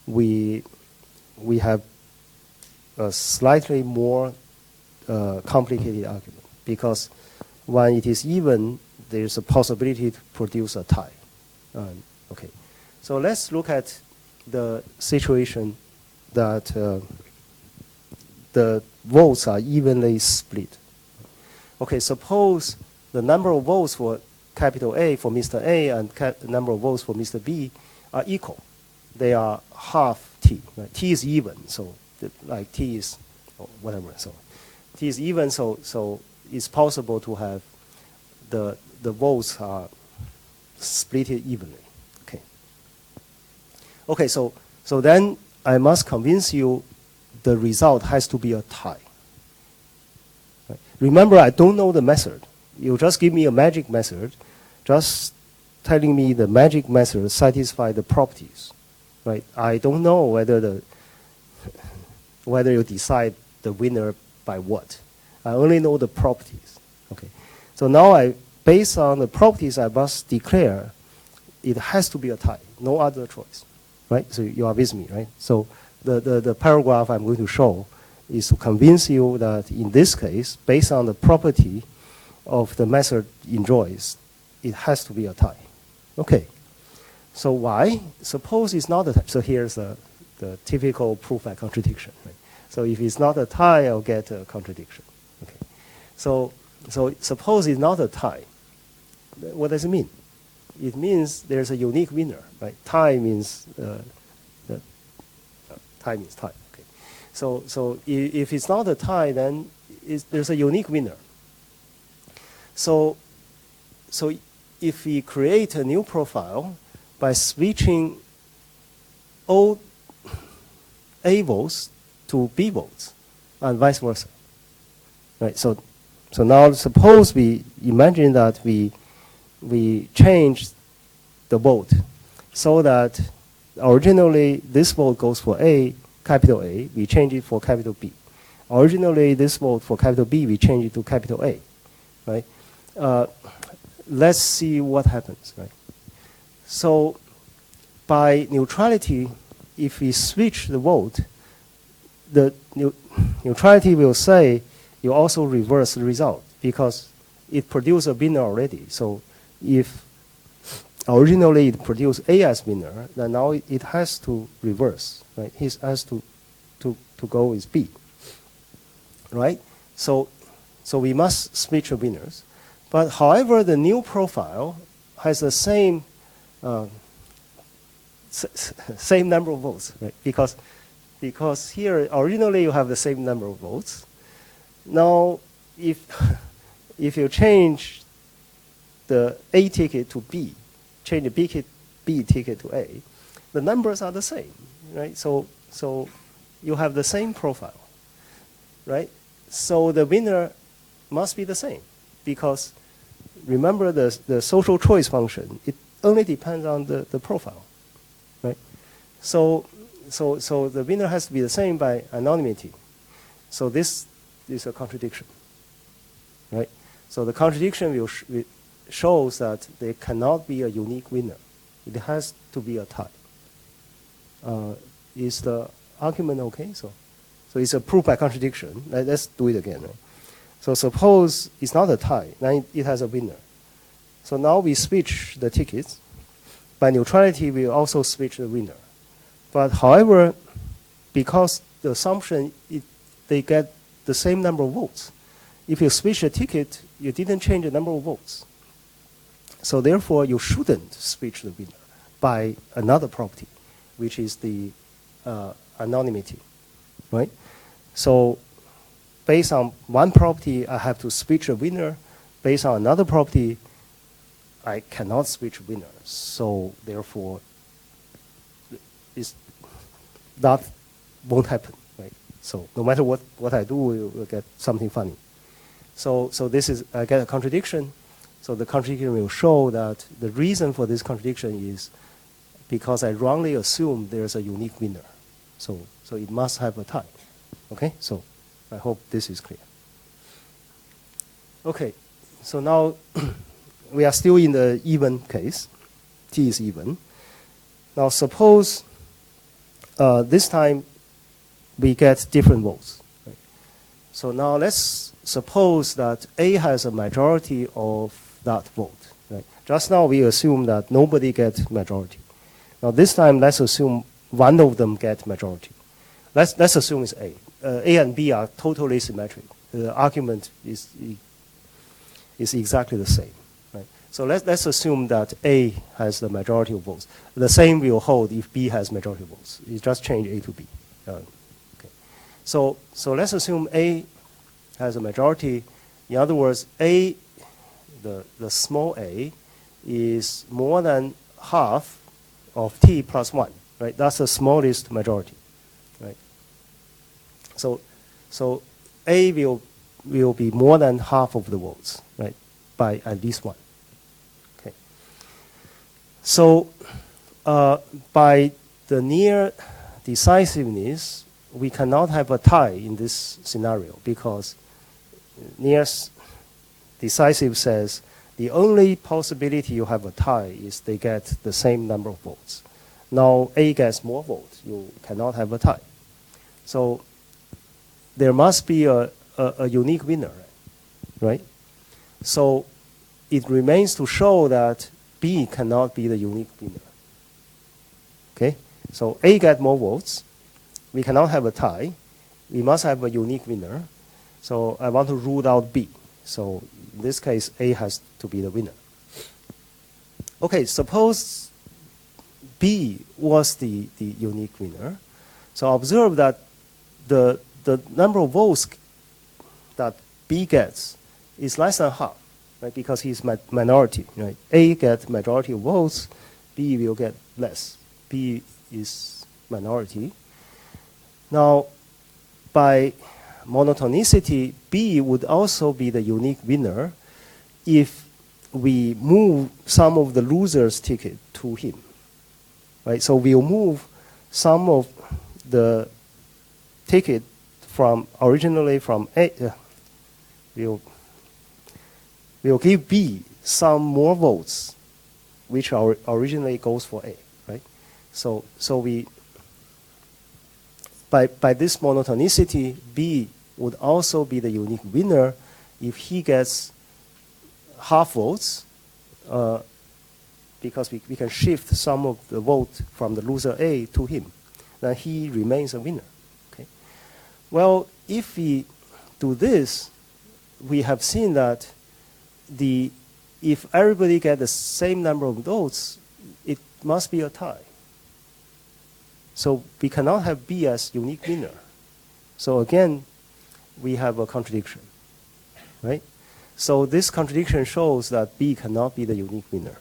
we have a slightly more complicated argument because when it is even, there's a possibility to produce a tie. Okay, so let's look at the situation that the votes are evenly split. Okay, suppose the number of votes for capital A for Mr. A and the number of votes for Mr. B are equal. They are half T. Right? T is even, so like T is whatever. So T is even, so it's possible to have the votes are split evenly. Okay. Okay, so then I must convince you the result has to be a tie. Right? Remember, I don't know the method. You just give me a magic method, just telling me the magic method satisfies the properties. Right? I don't know whether you decide the winner by what. I only know the properties. Okay. So now based on the properties, I must declare it has to be a tie, no other choice. Right? So you are with me, right? So the paragraph I'm going to show is to convince you that in this case, based on the property of the method enjoys, it has to be a tie. Okay. So why? Suppose it's not a tie. So here's the typical proof by contradiction. Right? So if it's not a tie, I'll get a contradiction. Okay. So suppose it's not a tie. What does it mean? It means there's a unique winner. Right? Tie means tie means tie. Okay. So if it's not a tie, then there's a unique winner. So if we create a new profile by switching all A votes to B votes and vice versa. Right? So now suppose we imagine that we change the vote so that originally this vote goes for A, capital A, we change it for capital B. Originally this vote for capital B, we change it to capital A. Right? Let's see what happens. Right? So by neutrality, if we switch the vote, the neutrality will say you also reverse the result because it produced a winner already. So if originally it produced A as winner, then now it has to reverse. Right? It has to go with B. Right? So we must switch the winners. But however, the new profile has the same same number of votes, right? Because here originally you have the same number of votes. Now, if you change the A ticket to B, change the B ticket to A, the numbers are the same, right? So you have the same profile, right? So the winner must be the same because remember the social choice function, it only depends on the profile, right? So the winner has to be the same by anonymity. So this is a contradiction, right? So the contradiction shows that there cannot be a unique winner. It has to be a tie. Is the argument okay? So it's a proof by contradiction. Let's do it again. Right? So suppose it's not a tie, then it has a winner. So now we switch the tickets. By neutrality, we also switch the winner. But however, because the assumption they get the same number of votes, if you switch a ticket, you didn't change the number of votes. So therefore, you shouldn't switch the winner by another property, which is the anonymity, right? So based on one property, I have to switch a winner. Based on another property, I cannot switch winner. So therefore, that won't happen, right? So no matter what I do, we'll get something funny. So this is, I get a contradiction. So the contradiction will show that the reason for this contradiction is because I wrongly assume there's a unique winner. So it must have a tie. Okay, so I hope this is clear. Okay, so now we are still in the even case. T is even. Now suppose this time we get different votes. Right? So now let's suppose that A has a majority of that vote. Right? Just now we assume that nobody gets majority. Now this time let's assume one of them gets majority. Let's assume it's A. A and B are totally symmetric. The argument is exactly the same. Right? So let's assume that A has the majority of votes. The same will hold if B has majority of votes. You just change A to B. Okay. So let's assume A has a majority. In other words, A, the small a, is more than half of T plus 1. Right? That's the smallest majority. Right? So A will be more than half of the votes, right, by at least 1. Okay. So by the near decisiveness, we cannot have a tie in this scenario because near decisive says the only possibility you have a tie is they get the same number of votes. Now A gets more votes, you cannot have a tie. So there must be a unique winner, right? So it remains to show that B cannot be the unique winner. Okay? So A gets more votes. We cannot have a tie. We must have a unique winner. So I want to rule out B. So in this case, A has to be the winner. Okay, suppose B was the unique winner. So observe that the number of votes that B gets is less than half, right? Because he's minority, right? A gets majority of votes, B will get less. B is minority. Now, by monotonicity, B would also be the unique winner if we move some of the loser's ticket to him, right? So we'll move some of the ticket originally from A. We'll give B some more votes, which originally goes for A, right? So we by this monotonicity, B would also be the unique winner if he gets half votes, because we can shift some of the vote from the loser A to him. Then he remains a winner. Okay. Well, if we do this, we have seen that if everybody gets the same number of votes, it must be a tie. So we cannot have B as unique winner. So again, we have a contradiction, right? So this contradiction shows that B cannot be the unique winner.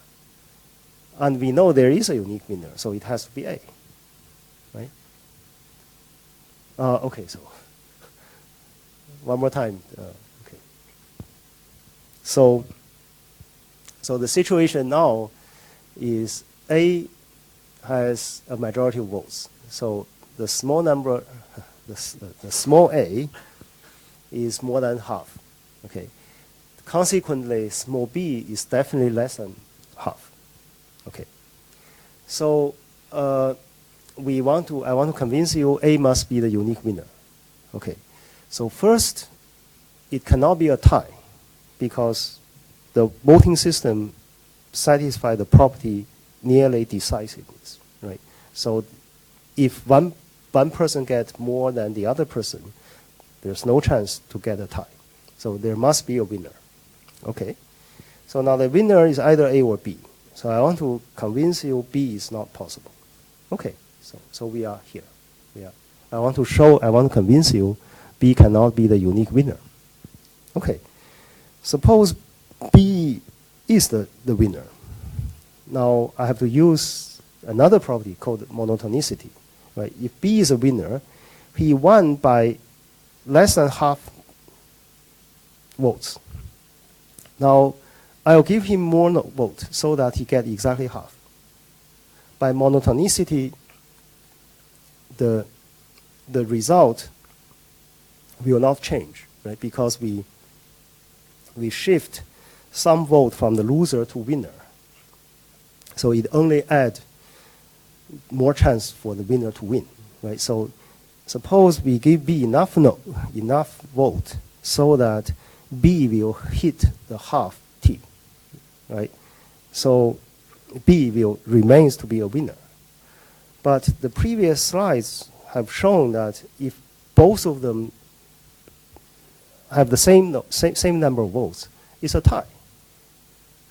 And we know there is a unique winner, so it has to be A, right? Okay, so one more time. Okay. So the situation now is A has a majority of votes. So the small number, the small a is more than half. Okay. Consequently, small b is definitely less than half. Okay. So I want to convince you A must be the unique winner. Okay. So first, it cannot be a tie because the voting system satisfies the property nearly decisiveness, right? So if one person gets more than the other person, there's no chance to get a tie. So there must be a winner. Okay. So now the winner is either A or B. So I want to convince you B is not possible. Okay. So we are here. I want to convince you B cannot be the unique winner. Okay. Suppose B is the winner. Now I have to use another property called monotonicity. Right? If B is a winner, he won by less than half votes. Now I'll give him more votes so that he gets exactly half. By monotonicity, the result will not change, right? Because we shift some vote from the loser to winner. So it only adds more chance for the winner to win, right? So suppose we give B enough vote so that B will hit the half T, right? So B will remains to be a winner. But the previous slides have shown that if both of them have the same number of votes, it's a tie.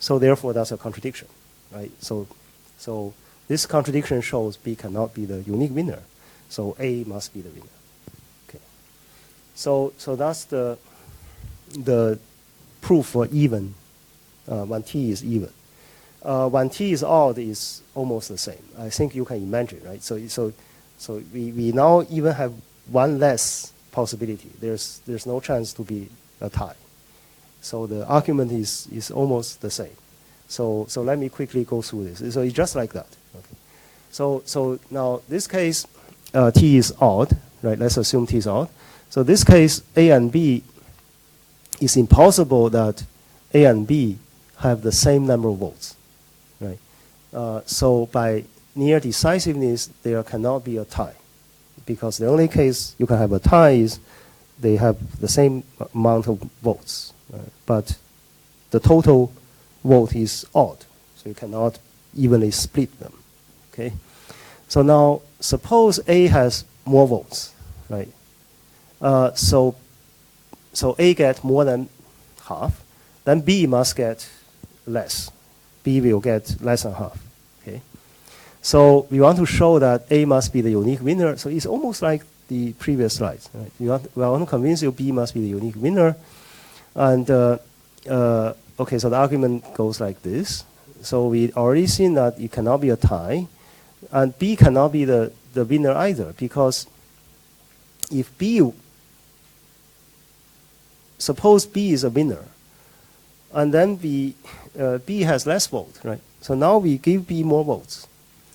So therefore, that's a contradiction, right? So this contradiction shows B cannot be the unique winner. So A must be the winner. Okay. So that's the proof for even when T is even. When T is odd, is almost the same. I think you can imagine, right? So we now even have one less possibility. There's no chance to be a tie. So the argument is almost the same. So let me quickly go through this. So it's just like that. Okay. So now this case, T is odd, right? Let's assume T is odd. So this case, A and B, it's impossible that A and B have the same number of votes, right? So by near decisiveness, there cannot be a tie, because the only case you can have a tie is they have the same amount of votes, right? But the total vote is odd, so you cannot evenly split them. Okay. So now suppose A has more votes, right? So A gets more than half, then B must get less. B will get less than half. Okay. So we want to show that A must be the unique winner. So it's almost like the previous slides. Right? We want to convince you B must be the unique winner. And okay, so the argument goes like this. So we already seen that it cannot be a tie, and B cannot be the winner either, because if suppose B is a winner, and then B has less vote, right? So now we give B more votes,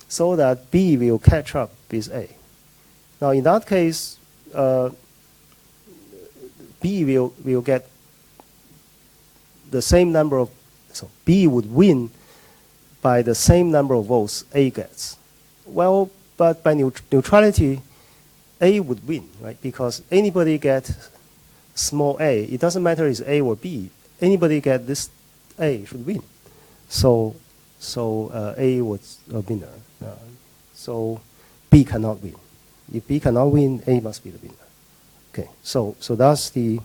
so that B will catch up with A. Now in that case, B will get the same number of, so B would win by the same number of votes A gets. Well, but by neutrality, A would win, right? Because anybody get small a, it doesn't matter if it's A or B, anybody get this A should win. So A was a winner. So B cannot win. If B cannot win, A must be the winner. Okay, so that's the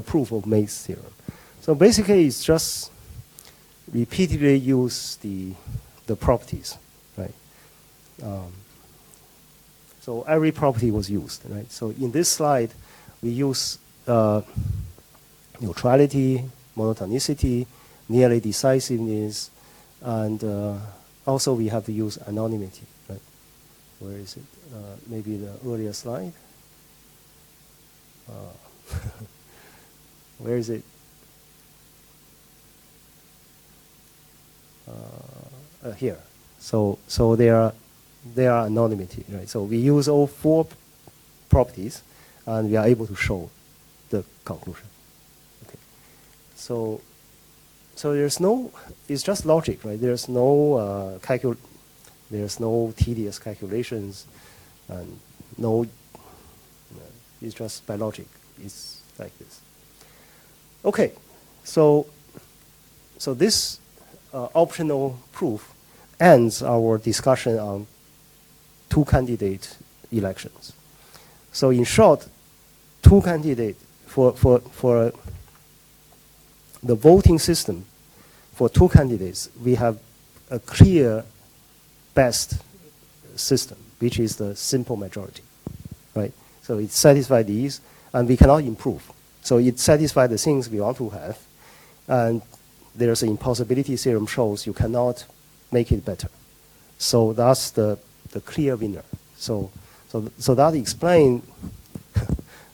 proof of May's theorem. So basically, it's just repeatedly use the properties, right? So every property was used, right? So in this slide, we use neutrality, monotonicity, nearly decisiveness, and also we have to use anonymity, right? Where is it? Maybe the earlier slide. Where is it? Here. So there are anonymity, right? So we use all four properties, and we are able to show the conclusion. Okay. So there's no, it's just logic, right? There's no there's no tedious calculations, and no, it's just by logic. It's like this. Okay, so this optional proof ends our discussion on two-candidate elections. So in short, two candidate for the voting system for two candidates, we have a clear best system, which is the simple majority, right? So it satisfies these, and we cannot improve. So it satisfies the things we want to have, and there's an impossibility theorem shows you cannot make it better. So that's the clear winner. So that explains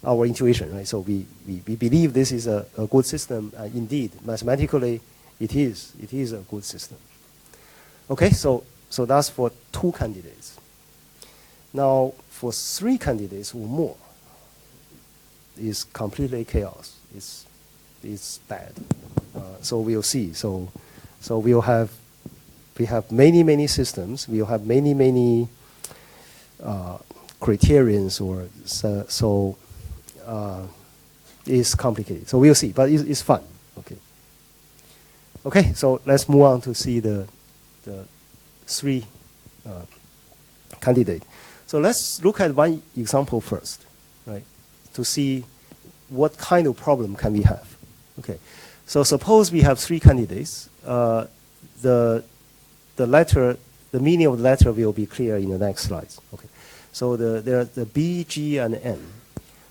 our intuition, right? So we believe this is a good system, and indeed, mathematically, it is a good system. Okay, so that's for two candidates. Now, for three candidates or more, it's completely chaos. It's bad. So we'll see. So we have many systems. We'll have many criterions, or so it's complicated. So we'll see, but it's fun. Okay. Okay. So let's move on to see the three candidates. So let's look at one example first, right? To see what kind of problem can we have. Okay. So suppose we have three candidates. The meaning of the letter will be clear in the next slides. Okay. So there are the B, G, and N.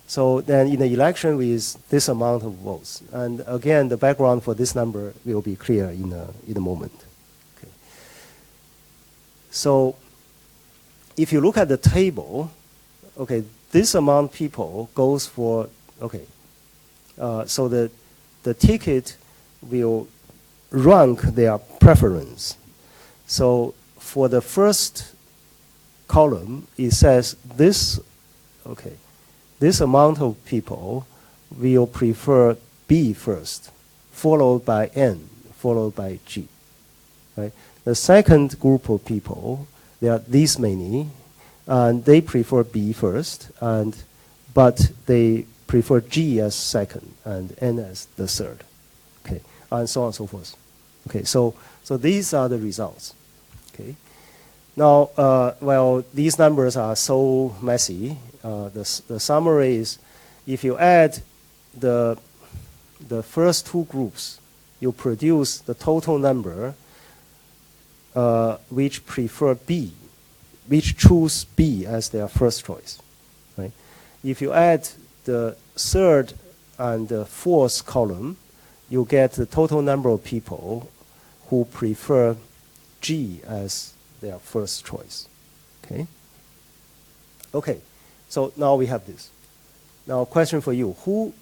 So then in the election with this amount of votes. And again, the background for this number will be clear in a moment. Okay. So if you look at the table, okay, this amount of people goes for, okay, so the ticket will rank their preference. So for the first column, it says this, okay, this amount of people will prefer B first, followed by N, followed by G. Right? The second group of people, there are these many, and they prefer B first, but they prefer G as second and N as the third, okay, and so on and so forth. Okay, so these are the results. Okay, now, well, these numbers are so messy. The summary is, if you add the first two groups, you produce the total number which prefer B, which choose B as their first choice. Right? If you add the third and the fourth column, you get the total number of people who prefer G as their first choice. Okay? Okay, so now we have this. Now, a question for you. Who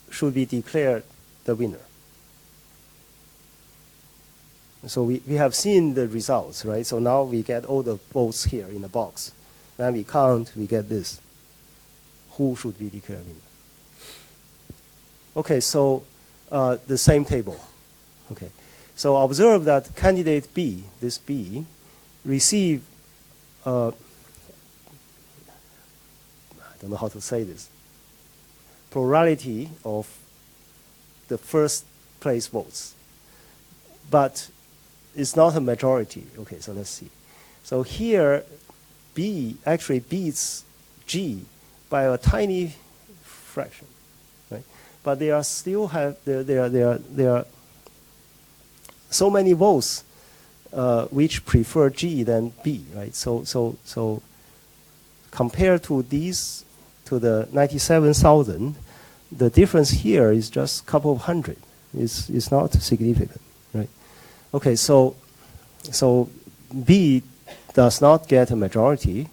should be declared the winner? So we have seen the results, right? So now we get all the votes here in the box. Then we count, we get this. Who should be declared winner? Okay, so the same table. Okay, so observe that candidate B, this B, receive, I don't know how to say this, plurality of the first place votes. But it's not a majority. Okay, so let's see. So here, B actually beats G by a tiny fraction, right? But there are still there are so many votes which prefer G than B, right? So compared to these, to the 97,000, the difference here is just a couple of hundred. It's not significant, right? Okay, so B does not get a majority.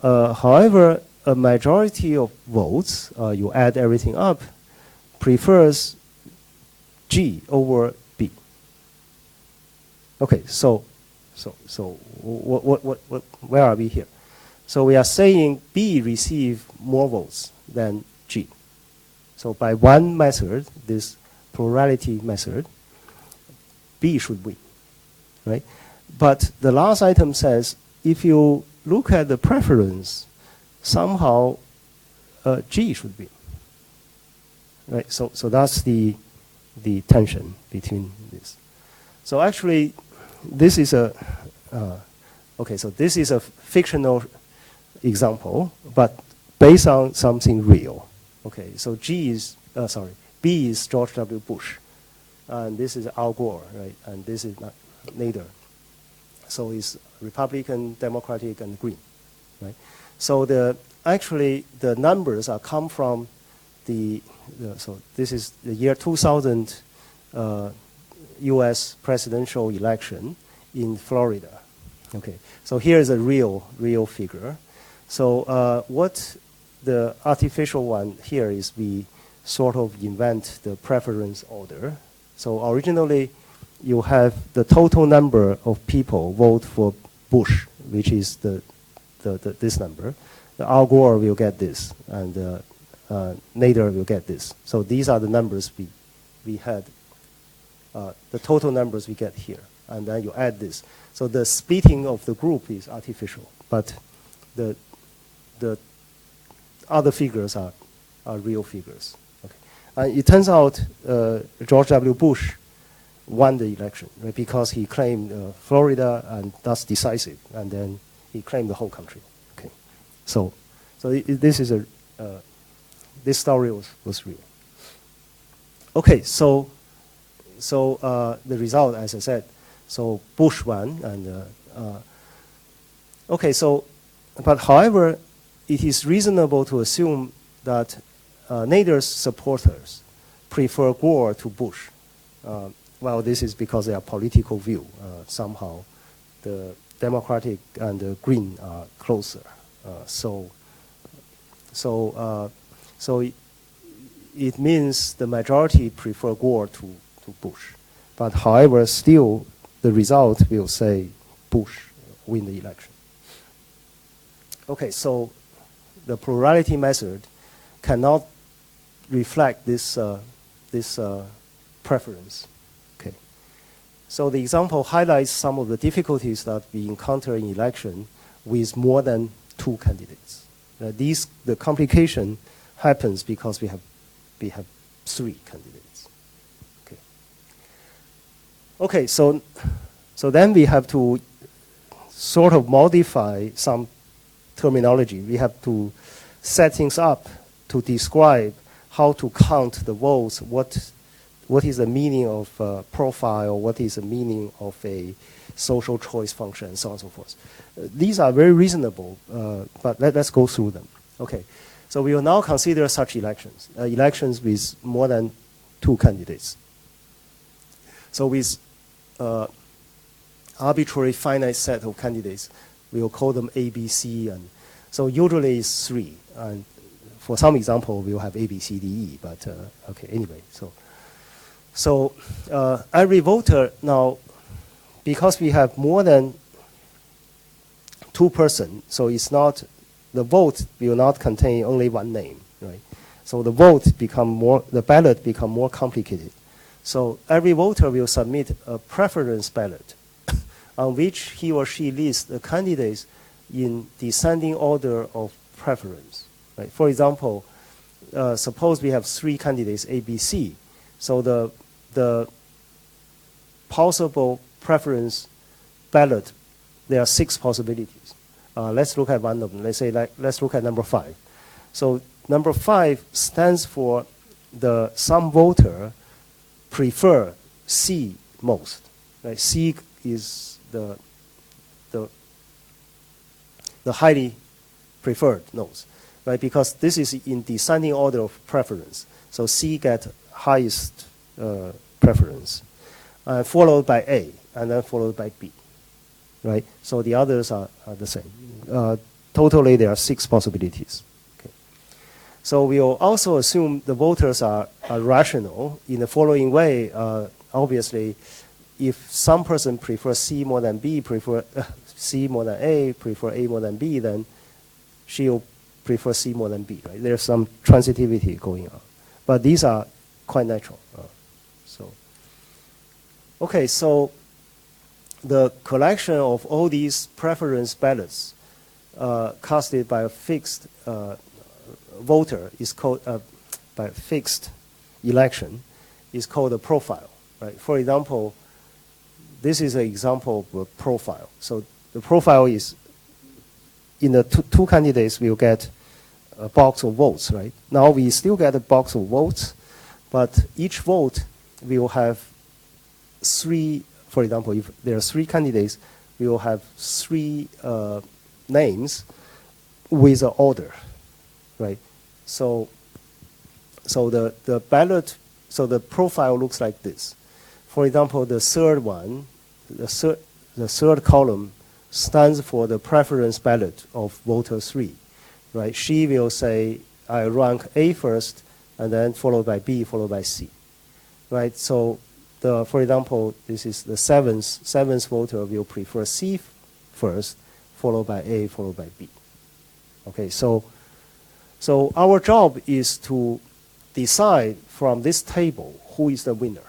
However, a majority of votes, you add everything up, prefers G over B. Okay, so where are we here? So we are saying B receive more votes than G. So by one method, this plurality method, B should win, right? But the last item says, if you look at the preference, somehow G should win, right? So that's the tension between this. So actually, this is a okay. So this is a fictional example, but based on something real. Okay. So B is George W. Bush. and this is Al Gore, right? And this is Nader. So it's Republican, Democratic, and Green, right? So actually the numbers are come from so this is the year 2000 U.S. presidential election in Florida. Okay, so here is a real figure. So what the artificial one here is we sort of invent the preference order. So originally, you have the total number of people vote for Bush, which is this number. The Al Gore will get this, and Nader will get this. So these are the numbers we had, the total numbers we get here, and then you add this. So the splitting of the group is artificial, but the other figures are real figures. Okay. It turns out George W. Bush won the election, right, because he claimed Florida, and that's decisive, and then he claimed the whole country. Okay, so this is this story was real. Okay, so the result, as I said, so Bush won, and okay, so but however, it is reasonable to assume that Nader's supporters prefer Gore to Bush. Well, this is because their political view. Somehow, the Democratic and the Green are closer. So it means the majority prefer Gore to Bush. But however, still the result will say Bush win the election. Okay, so the plurality method cannot reflect this preference. Okay, so the example highlights some of the difficulties that we encounter in election with more than two candidates. The complication happens because we have three candidates. Okay. Okay, so then we have to sort of modify some terminology. We have to set things up to describe how to count the votes, what is the meaning of profile, what is the meaning of a social choice function, and so on and so forth. These are very reasonable, but let's go through them. Okay, so we will now consider such elections, elections with more than two candidates. So with arbitrary finite set of candidates, we will call them A, B, C, and so usually it's three. And for some example, we will have A, B, C, D, E, but okay, anyway, so every voter now, because we have more than two persons, so it's not, the vote will not contain only one name, right? So the ballot become more complicated. So every voter will submit a preference ballot on which he or she lists the candidates in descending order of preference. Right? For example, suppose we have three candidates, A, B, C. So the possible preference ballot, there are 6 possibilities. Let's look at one of them. Let's look at number 5. So number 5 stands for some voter prefer C most. Right? C is the highly preferred nodes, right? Because this is in descending order of preference. So C get highest preference, followed by A, and then followed by B, right? So the others are the same. Totally, there are 6 possibilities. Okay. So we will also assume the voters are rational in the following way. Obviously, if some person prefers C more than B, prefer C more than A, prefer A more than B, then she'll prefer C more than B, right? There's some transitivity going on. But these are quite natural. Okay, so the collection of all these preference ballots casted by a fixed voter is called, by a fixed election, is called a profile, right? For example, this is an example of a profile. So the profile is, in the two candidates, we'll get a box of votes, right? Now we still get a box of votes, but each vote will have three, for example, if there are three candidates, we will have three names with an order, right? So the ballot, so the profile looks like this. For example, the third one, the third column stands for the preference ballot of voter 3, right? She will say, I rank A first, and then followed by B, followed by C, right? So, for example, this is the seventh voter will prefer C first, followed by A, followed by B. Okay, so our job is to decide from this table who is the winner.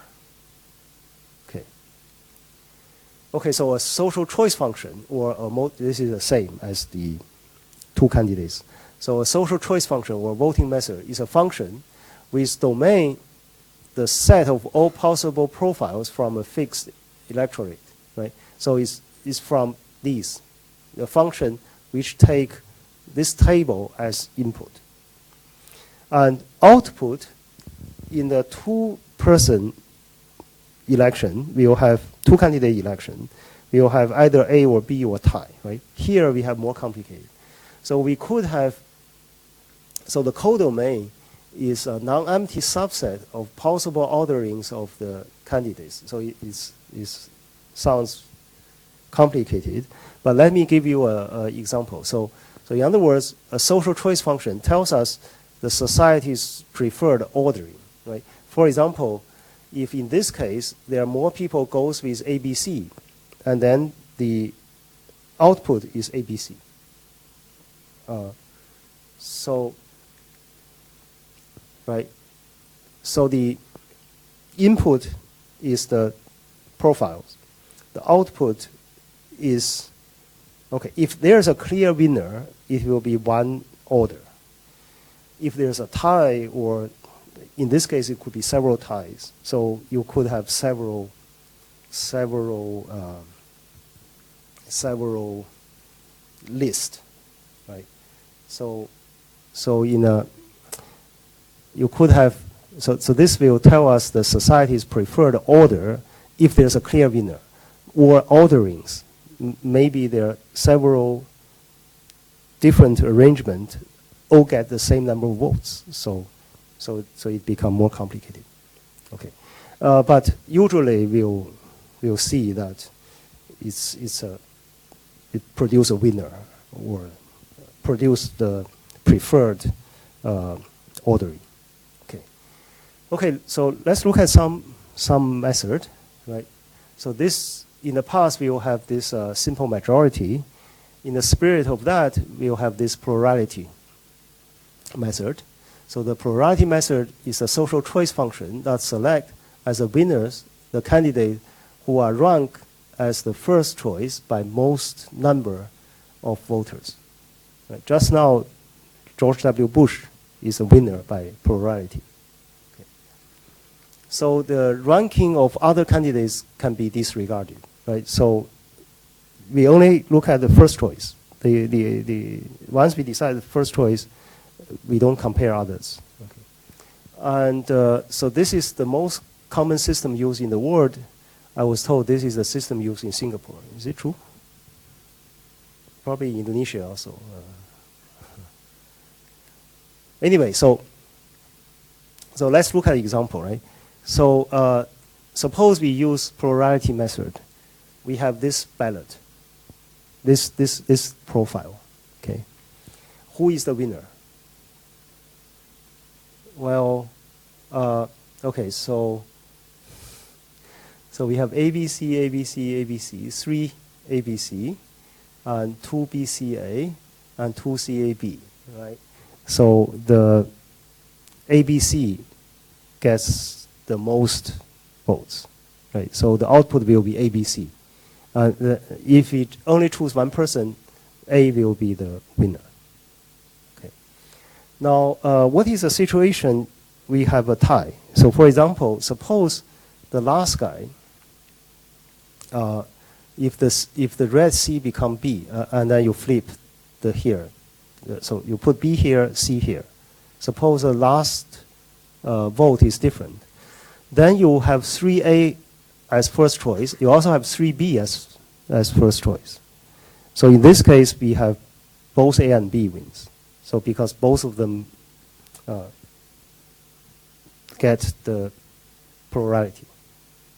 Okay, so a social choice function, or this is the same as the two candidates. So a social choice function or voting method is a function with domain the set of all possible profiles from a fixed electorate, right? So it's from these, the function which take this table as input. And output in the two-person election, we will have two-candidate election. We will have either A or B or tie, right? Here we have more complicated. So we could have, so the codomain is a non-empty subset of possible orderings of the candidates. So it sounds complicated, but let me give you an example. So in other words, a social choice function tells us the society's preferred ordering, right? For example, if in this case, there are more people goes with ABC, and then the output is ABC. Right? So the input is the profiles. The output is, okay, if there's a clear winner, it will be one order. If there's a tie, or in this case, it could be several ties. So you could have several lists, right? So in a, you could have, so this will tell us the society's preferred order if there's a clear winner, or orderings. Maybe there are several different arrangements, all get the same number of votes. So it becomes more complicated. Okay, but usually we'll see that it produces a winner, or produce the preferred ordering. Okay, so let's look at some method, right? So this, in the past, we will have this simple majority. In the spirit of that, we will have this plurality method. So the plurality method is a social choice function that selects as the winners the candidate who are ranked as the first choice by most number of voters. Right? Just now, George W. Bush is a winner by plurality. Okay. So the ranking of other candidates can be disregarded, right? So we only look at the first choice. Once we decide the first choice, we don't compare others. Okay. And so this is the most common system used in the world. I was told this is the system used in Singapore. Is it true? Probably Indonesia also. Anyway, so let's look at an example, right? So suppose we use plurality method. We have this ballot, this profile, okay? Who is the winner? Well, okay, so we have ABC, ABC, ABC, 3 ABC, and 2 BCA, and 2 CAB, right? So the ABC gets the most votes, right? So the output will be ABC. If it only choose one person, A will be the winner. Okay. Now, what is the situation? We have a tie. So, for example, suppose the last guy, if the red C become B, and then you flip the here, so you put B here, C here. Suppose the last vote is different, then you have 3A as first choice, you also have 3B as first choice. So in this case, we have both A and B wins. So because both of them get the plurality.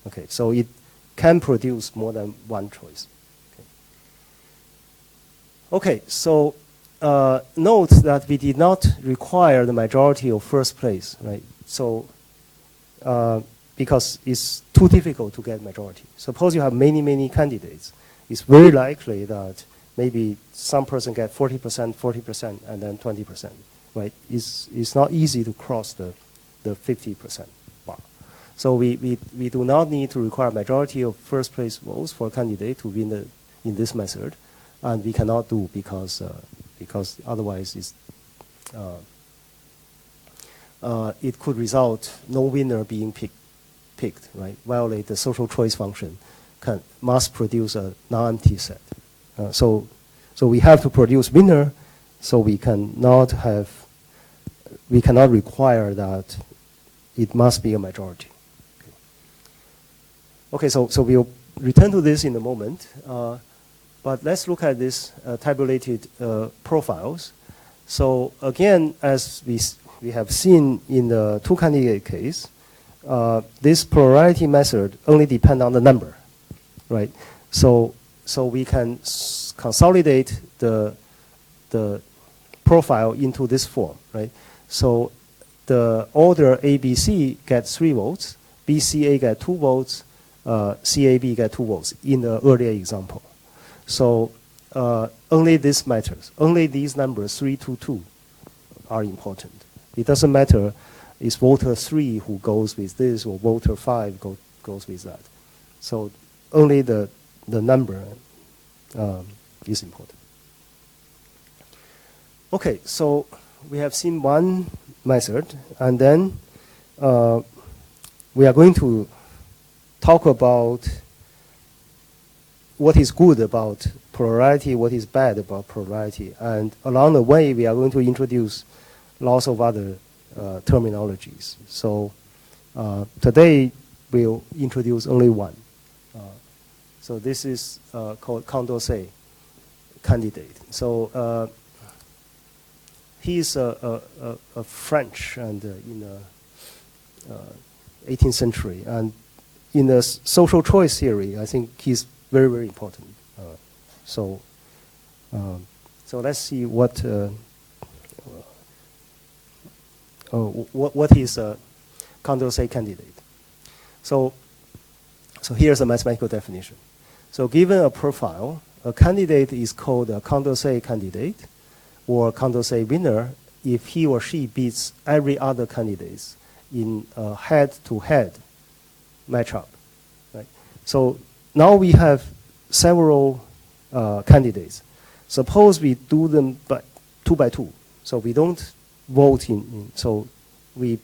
Okay, so it can produce more than one choice. Okay, so note that we did not require the majority of first place, right? So because it's too difficult to get majority. Suppose you have many candidates. It's very likely that maybe some person get 40%, 40%, and then 20%, right? It's not easy to cross the 50% bar. So we do not need to require majority of first place votes for a candidate to win in this method, and we cannot do because otherwise it could result no winner being picked, right? Violate the social choice function, must produce a non-empty set. So we have to produce winner, so we cannot require that it must be a majority. Okay, so we'll return to this in a moment, but let's look at this tabulated profiles. So again, as we have seen in the two candidate case, this plurality method only depends on the number, right? So we can consolidate the profile into this form, right? So the order ABC gets 3 votes, BCA get 2 votes, CAB get 2 votes in the earlier example. So only this matters. Only these numbers 3 to 2 are important. It doesn't matter it's voter 3 who goes with this or voter 5 goes with that. So only the number is important. Okay, so we have seen one method, and then we are going to talk about what is good about plurality, what is bad about plurality, and along the way we are going to introduce lots of other terminologies. So today we'll introduce only one. So this is called Condorcet candidate. So he's a French and in the 18th century, and in the social choice theory, I think he's very, very important. So let's see what is a Condorcet candidate. So here's a mathematical definition. So given a profile, a candidate is called a Condorcet candidate or Condorcet winner if he or she beats every other candidate in a head-to-head matchup. Right? So now we have several candidates. Suppose we do them by 2 by 2. So we don't vote so we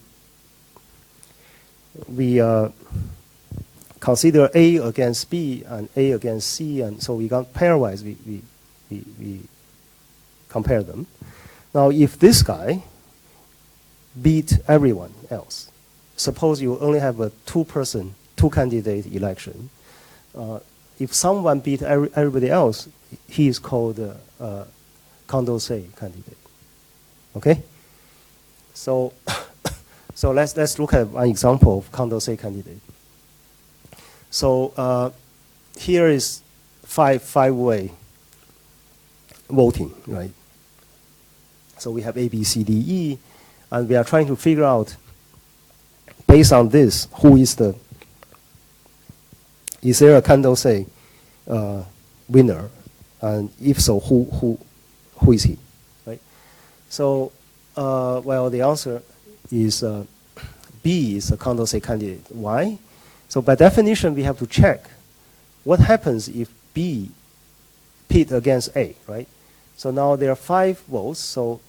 consider A against B and A against C, and so we got pairwise, we compare them. Now if this guy beat everyone else, suppose you only have a two candidate election, if someone beat everybody else, he is called a Condorcet candidate. Okay? So let's look at an example of Condorcet candidate. So here is five-way voting, right? So we have A, B, C, D, E, and we are trying to figure out, based on this, is there a Condorcet winner, and if so, who is he, right? So well, the answer is B is a Condorcet candidate. Why? So by definition, we have to check what happens if B pit against A, right? So now there are 5 votes. So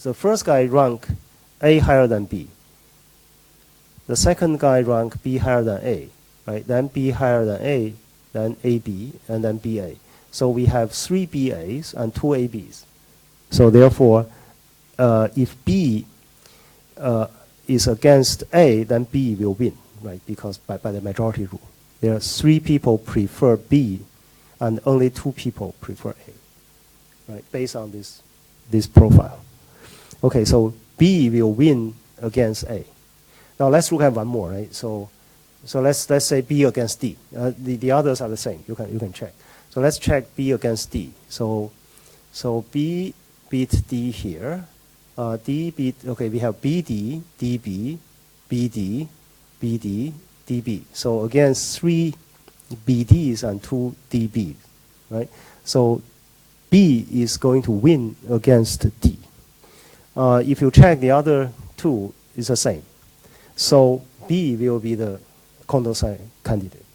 the first guy rank A higher than B. The second guy rank B higher than A, right? Then B higher than A, then AB, and then BA. So we have 3 BAs and 2 ABs. So therefore, if B is against A, then B will win, right? Because by the majority rule. there are 3 people prefer B, and only 2 people prefer A, right? Based on this profile. Okay, so B will win against A. Now let's look at one more, right? So let's say B against D. The others are the same. You can check. So let's check B against D. So B beat D here. D beat, okay, we have BD, DB, BD, BD, DB. So against 3 BDs and 2 DBs, right? So B is going to win against D. If you check the other 2, it's the same. So B will be the Condorcet candidate.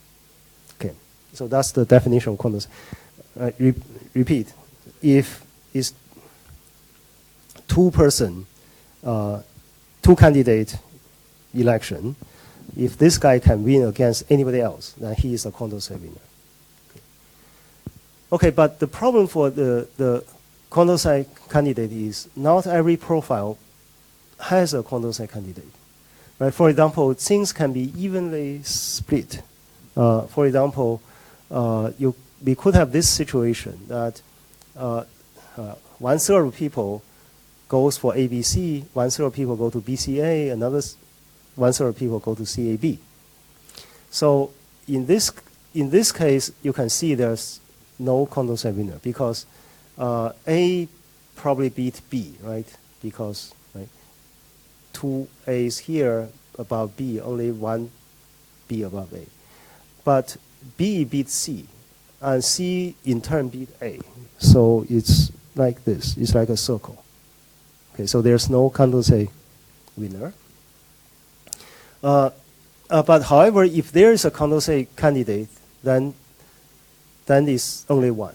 Okay, so that's the definition of Condorcet. Repeat, if it's 2-person, 2-candidate election, if this guy can win against anybody else, then he is a Condorcet winner. Okay, but the problem for the Condorcet candidate is not every profile has a Condorcet candidate. Right? For example, things can be evenly split. For example, we could have this situation that 1/3 of people goes for ABC, 1/3 of people go to BCA, another 1/3 of people go to CAB. So in this case, you can see there's no Condorcet winner because A probably beat B, right? Because 2 A's here above B, only 1 B above A. But B beat C, and C in turn beat A. So it's like this. It's like a circle. Okay, so there's no Condorcet winner. But however, if there is a Condorcet candidate, then it's only 1.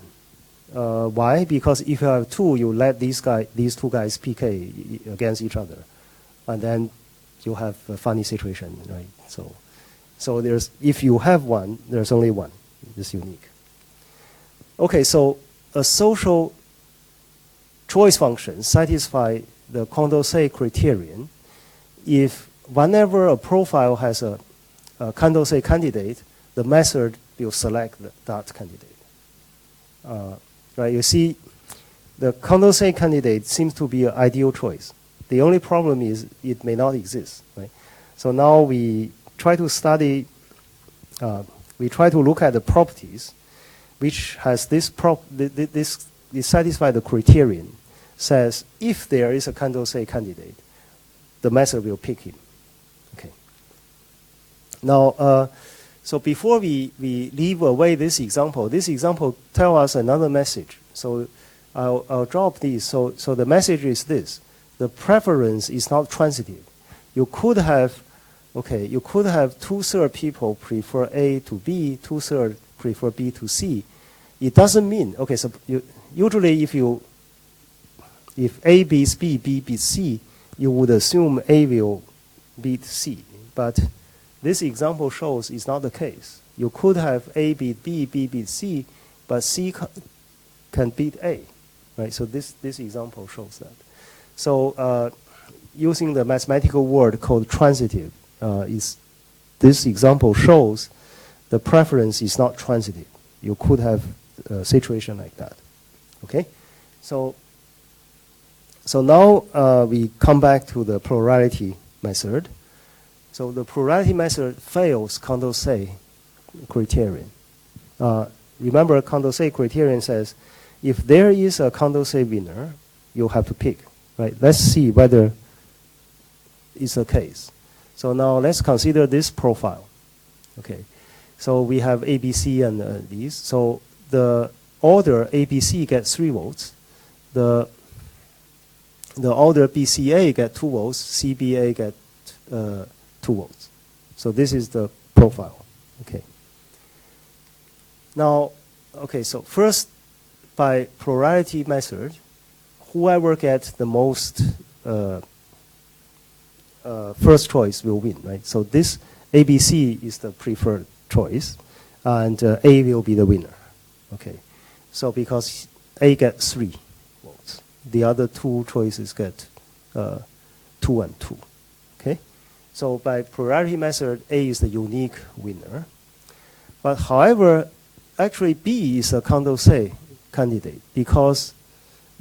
Why? Because if you have 2, you let these 2 guys PK against each other, and then you have a funny situation, right? So if you have 1, there's only 1. It's unique. Okay, so a social choice function satisfies the Condorcet criterion if whenever a profile has a Condorcet candidate, the method will select that candidate. Right? You see, the Condorcet candidate seems to be an ideal choice. The only problem is it may not exist. Right? So now we try to study. We try to look at the properties, which has this satisfy the criterion. Says if there is a Condorcet candidate, the method will pick him. Okay. Now, so before we leave away this example tells us another message. So I'll drop these. So the message is this: the preference is not transitive. You could have 2/3 people prefer A to B, 2/3 prefer B to C. It doesn't mean So usually if A beats B, B beats C, you would assume A will beat C. But this example shows it's not the case. You could have A beat B, B beat C, but C can beat A, right? So this example shows that. So using the mathematical word called transitive, this example shows the preference is not transitive. You could have a situation like that. Okay, so now we come back to the plurality method. So the plurality method fails Condorcet criterion. Remember, Condorcet criterion says if there is a Condorcet winner, you have to pick. Right? Let's see whether it's the case. So now let's consider this profile. Okay, so we have ABC and these. So the order ABC gets 3 votes. The order BCA get 2 votes. CBA get 2 votes. So this is the profile. Okay. Now, okay. So first, by plurality method, whoever gets the most first choice will win, right? So this ABC is the preferred choice, and A will be the winner. Okay. So because A gets 3 votes, the other 2 choices get 2 and 2. Okay. So by plurality method, A is the unique winner. But however, actually B is a Condorcet candidate because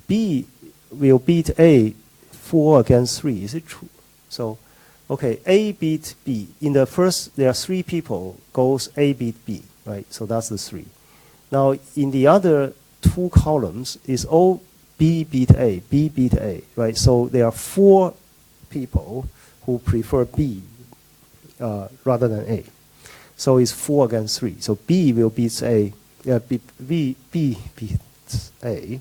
B will beat A 4 against 3. Is it true? So, okay, A beat B. In the first, there are 3 people, goes A beat B, right? So that's the 3. Now, in the other 2 columns, is all B beat A, B beat A, right? So there are 4 people who prefer B rather than A. So it's 4 against 3. So B will beat A, B beats A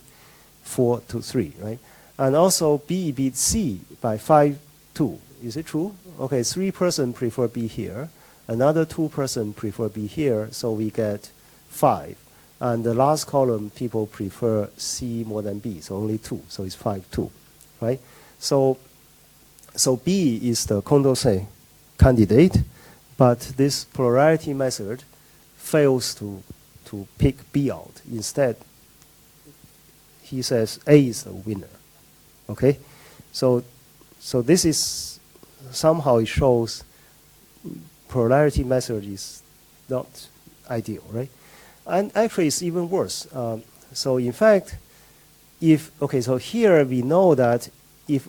4 to 3, right? And also B beats C by 5-2. Is it true? Okay, 3 person prefer B here. Another 2 person prefer B here, so we get 5. And the last column, people prefer C more than B, so only 2, so it's 5-2, right? So B is the Condorcet candidate, but this plurality method fails to pick B out. Instead, he says A is the winner, okay? So this is, somehow it shows plurality method is not ideal, right? And actually, it's even worse. So in fact, so here we know that if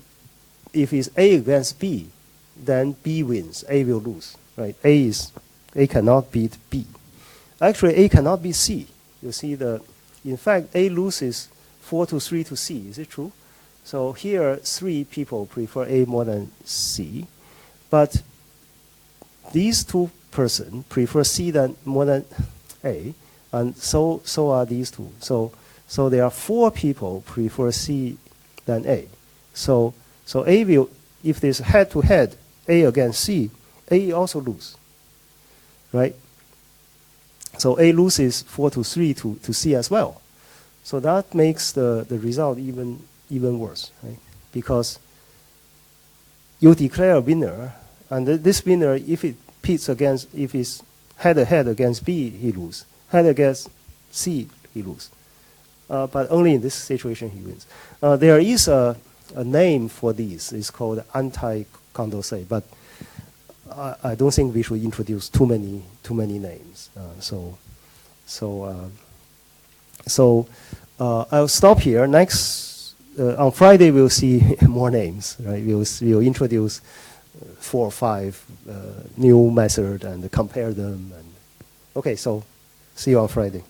it's A against B, then B wins, A will lose, right? A cannot beat B. Actually, A cannot beat C. You see in fact, A loses 4-3 to C. Is it true? So here, 3 people prefer A more than C, but these 2 persons prefer C more than A. And so are these 2. So there are 4 people prefer C than A. So A will, if there's head-to-head, A against C, A also lose, right? So A loses 4-3 to C as well. So that makes the result even worse, right? Because you declare a winner, and this winner, if it pits against, if it's head-to-head against B, he loses. Head against C, he loses. But only in this situation he wins. There is a name for these. It's called anti-Condorcet, but I don't think we should introduce too many names. I'll stop here. Next, on Friday we'll see more names. Right? We'll introduce 4 or 5 new methods and compare them. Okay, so. See you on Friday.